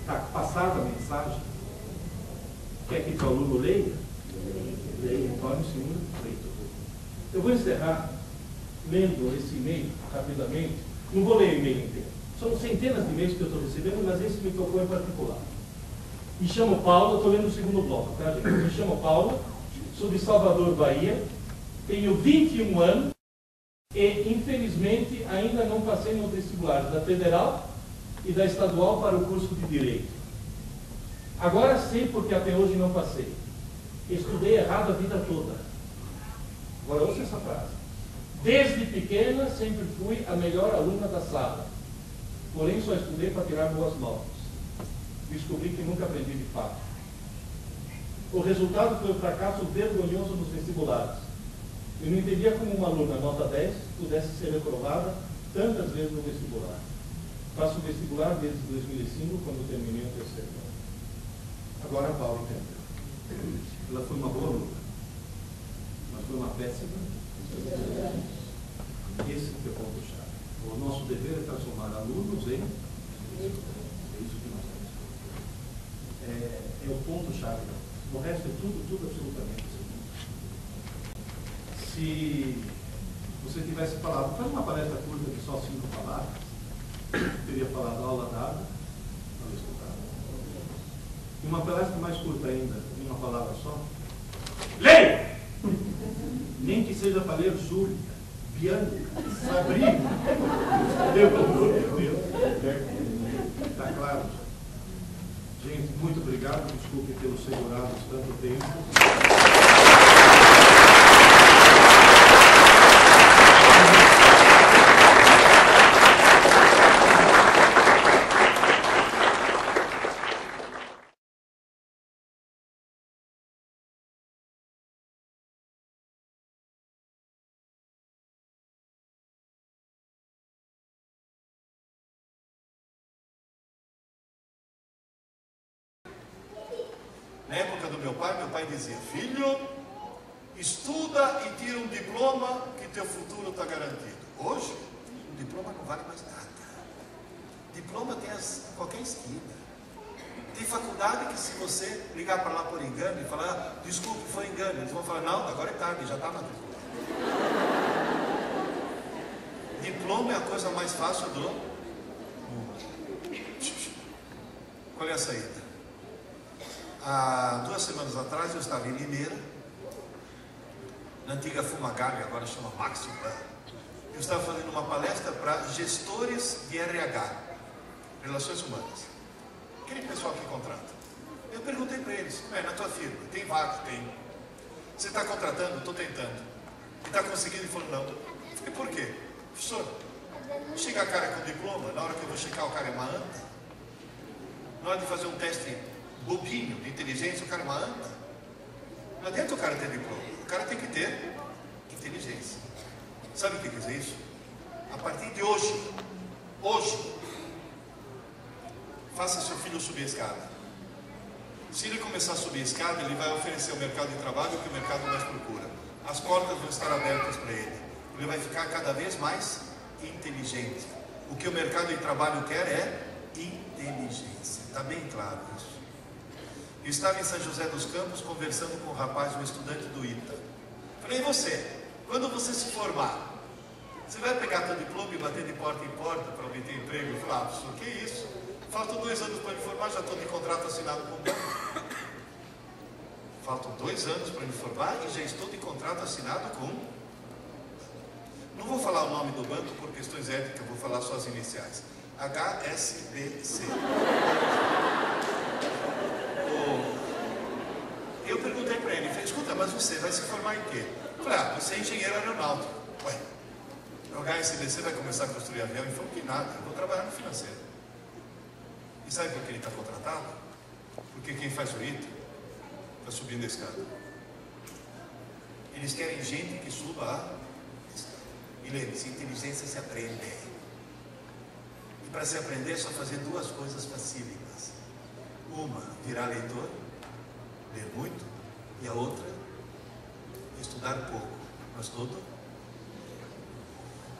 Está passada a mensagem? Quer que o aluno leia? Leia, torne-se um leitor. Eu vou encerrar lendo esse e-mail rapidamente. Não vou ler o e-mail inteiro. São centenas de e-mails que eu estou recebendo, mas esse me tocou em particular. Me chamo Paulo, estou lendo o segundo bloco, tá, gente? Me chamo Paulo, sou de Salvador, Bahia, tenho 21 anos e, infelizmente, ainda não passei no vestibular da Federal e da Estadual para o curso de Direito. Agora sei porque até hoje não passei. Estudei errado a vida toda. Agora ouça essa frase.
Desde pequena sempre fui a melhor aluna da sala, porém só estudei para tirar boas notas. Descobri que nunca aprendi de fato. O resultado foi um fracasso vergonhoso nos vestibulares. Eu não entendia como uma aluna nota 10 pudesse ser reprovada tantas vezes no vestibular. Faço vestibular desde 2005, quando terminei o terceiro ano. Agora a Paula entendeu. Ela foi uma boa aluna, mas foi uma péssima. Esse que é o ponto-chave. O nosso dever é transformar alunos em... É isso que nós temos. É o ponto-chave. O resto é tudo absolutamente seguinte. Se você tivesse falado, faz uma palestra curta de só 5 palavras, teria falado aula dada, aula estudada. E uma palestra mais curta ainda, em uma palavra só, leia! Nem que seja para ler Júlia, Bianca, Sabrina. Pelo amor de Deus. Está claro? Gente, muito obrigado. Desculpe ter segurado tanto tempo.
Na época do meu pai dizia: filho, estuda e tira um diploma que teu futuro está garantido. Hoje, o diploma não vale mais nada. Diploma tem em qualquer esquina. Tem faculdade que, se você ligar para lá por engano e falar, desculpe, foi engano, eles vão falar, não, agora é tarde, já está matriculado. Diploma é a coisa mais fácil do mundo. Qual é a saída? Há 2 semanas atrás eu estava em Limeira, na antiga Fumagalli, agora chama Máximo. Eu estava fazendo uma palestra para gestores de RH, Relações Humanas, aquele pessoal que contrata. Eu perguntei para eles, na tua firma, tem vaga? Tem. Você está contratando? Estou tentando. E está conseguindo? Ele falou, não. Eu falei, por quê? Professor, chega a cara com diploma, na hora que eu vou checar o cara é uma anta. Na hora de fazer um teste bobinho de inteligência, o cara é uma anta. Não adianta o cara ter diploma, o cara tem que ter inteligência. Sabe o que quer dizer isso? A partir de hoje, faça seu filho subir a escada. Se ele começar a subir a escada, ele vai oferecer ao mercado de trabalho o que o mercado mais procura. As portas vão estar abertas para ele. Ele vai ficar cada vez mais inteligente. O que o mercado de trabalho quer é inteligência. Está bem claro isso. Eu estava em São José dos Campos conversando com um rapaz, um estudante do ITA. Falei, e você? Quando você se formar, você vai pegar teu diploma e bater de porta em porta para obter emprego? Eu falei, professor, que isso? Faltam 2 anos para me formar, já estou de contrato assinado com o banco. Faltam 2 anos para me formar e já estou de contrato assinado com... Não vou falar o nome do banco por questões éticas, vou falar só as iniciais. HSBC. Eu perguntei para ele, falei, escuta, mas você vai se formar em quê? Eu falei, você é engenheiro aeronáutico. Ué, o HSBC vai começar a construir avião? Ele falou que nada, eu vou trabalhar no financeiro. E sabe por que ele está contratado? Porque quem faz o ITA está subindo a escada. Eles querem gente que suba a escada. E lembre-se, inteligência se aprende. E para se aprender é só fazer 2 coisas facílimas. Uma, virar leitor, ler muito, e a outra, estudar pouco, mas todo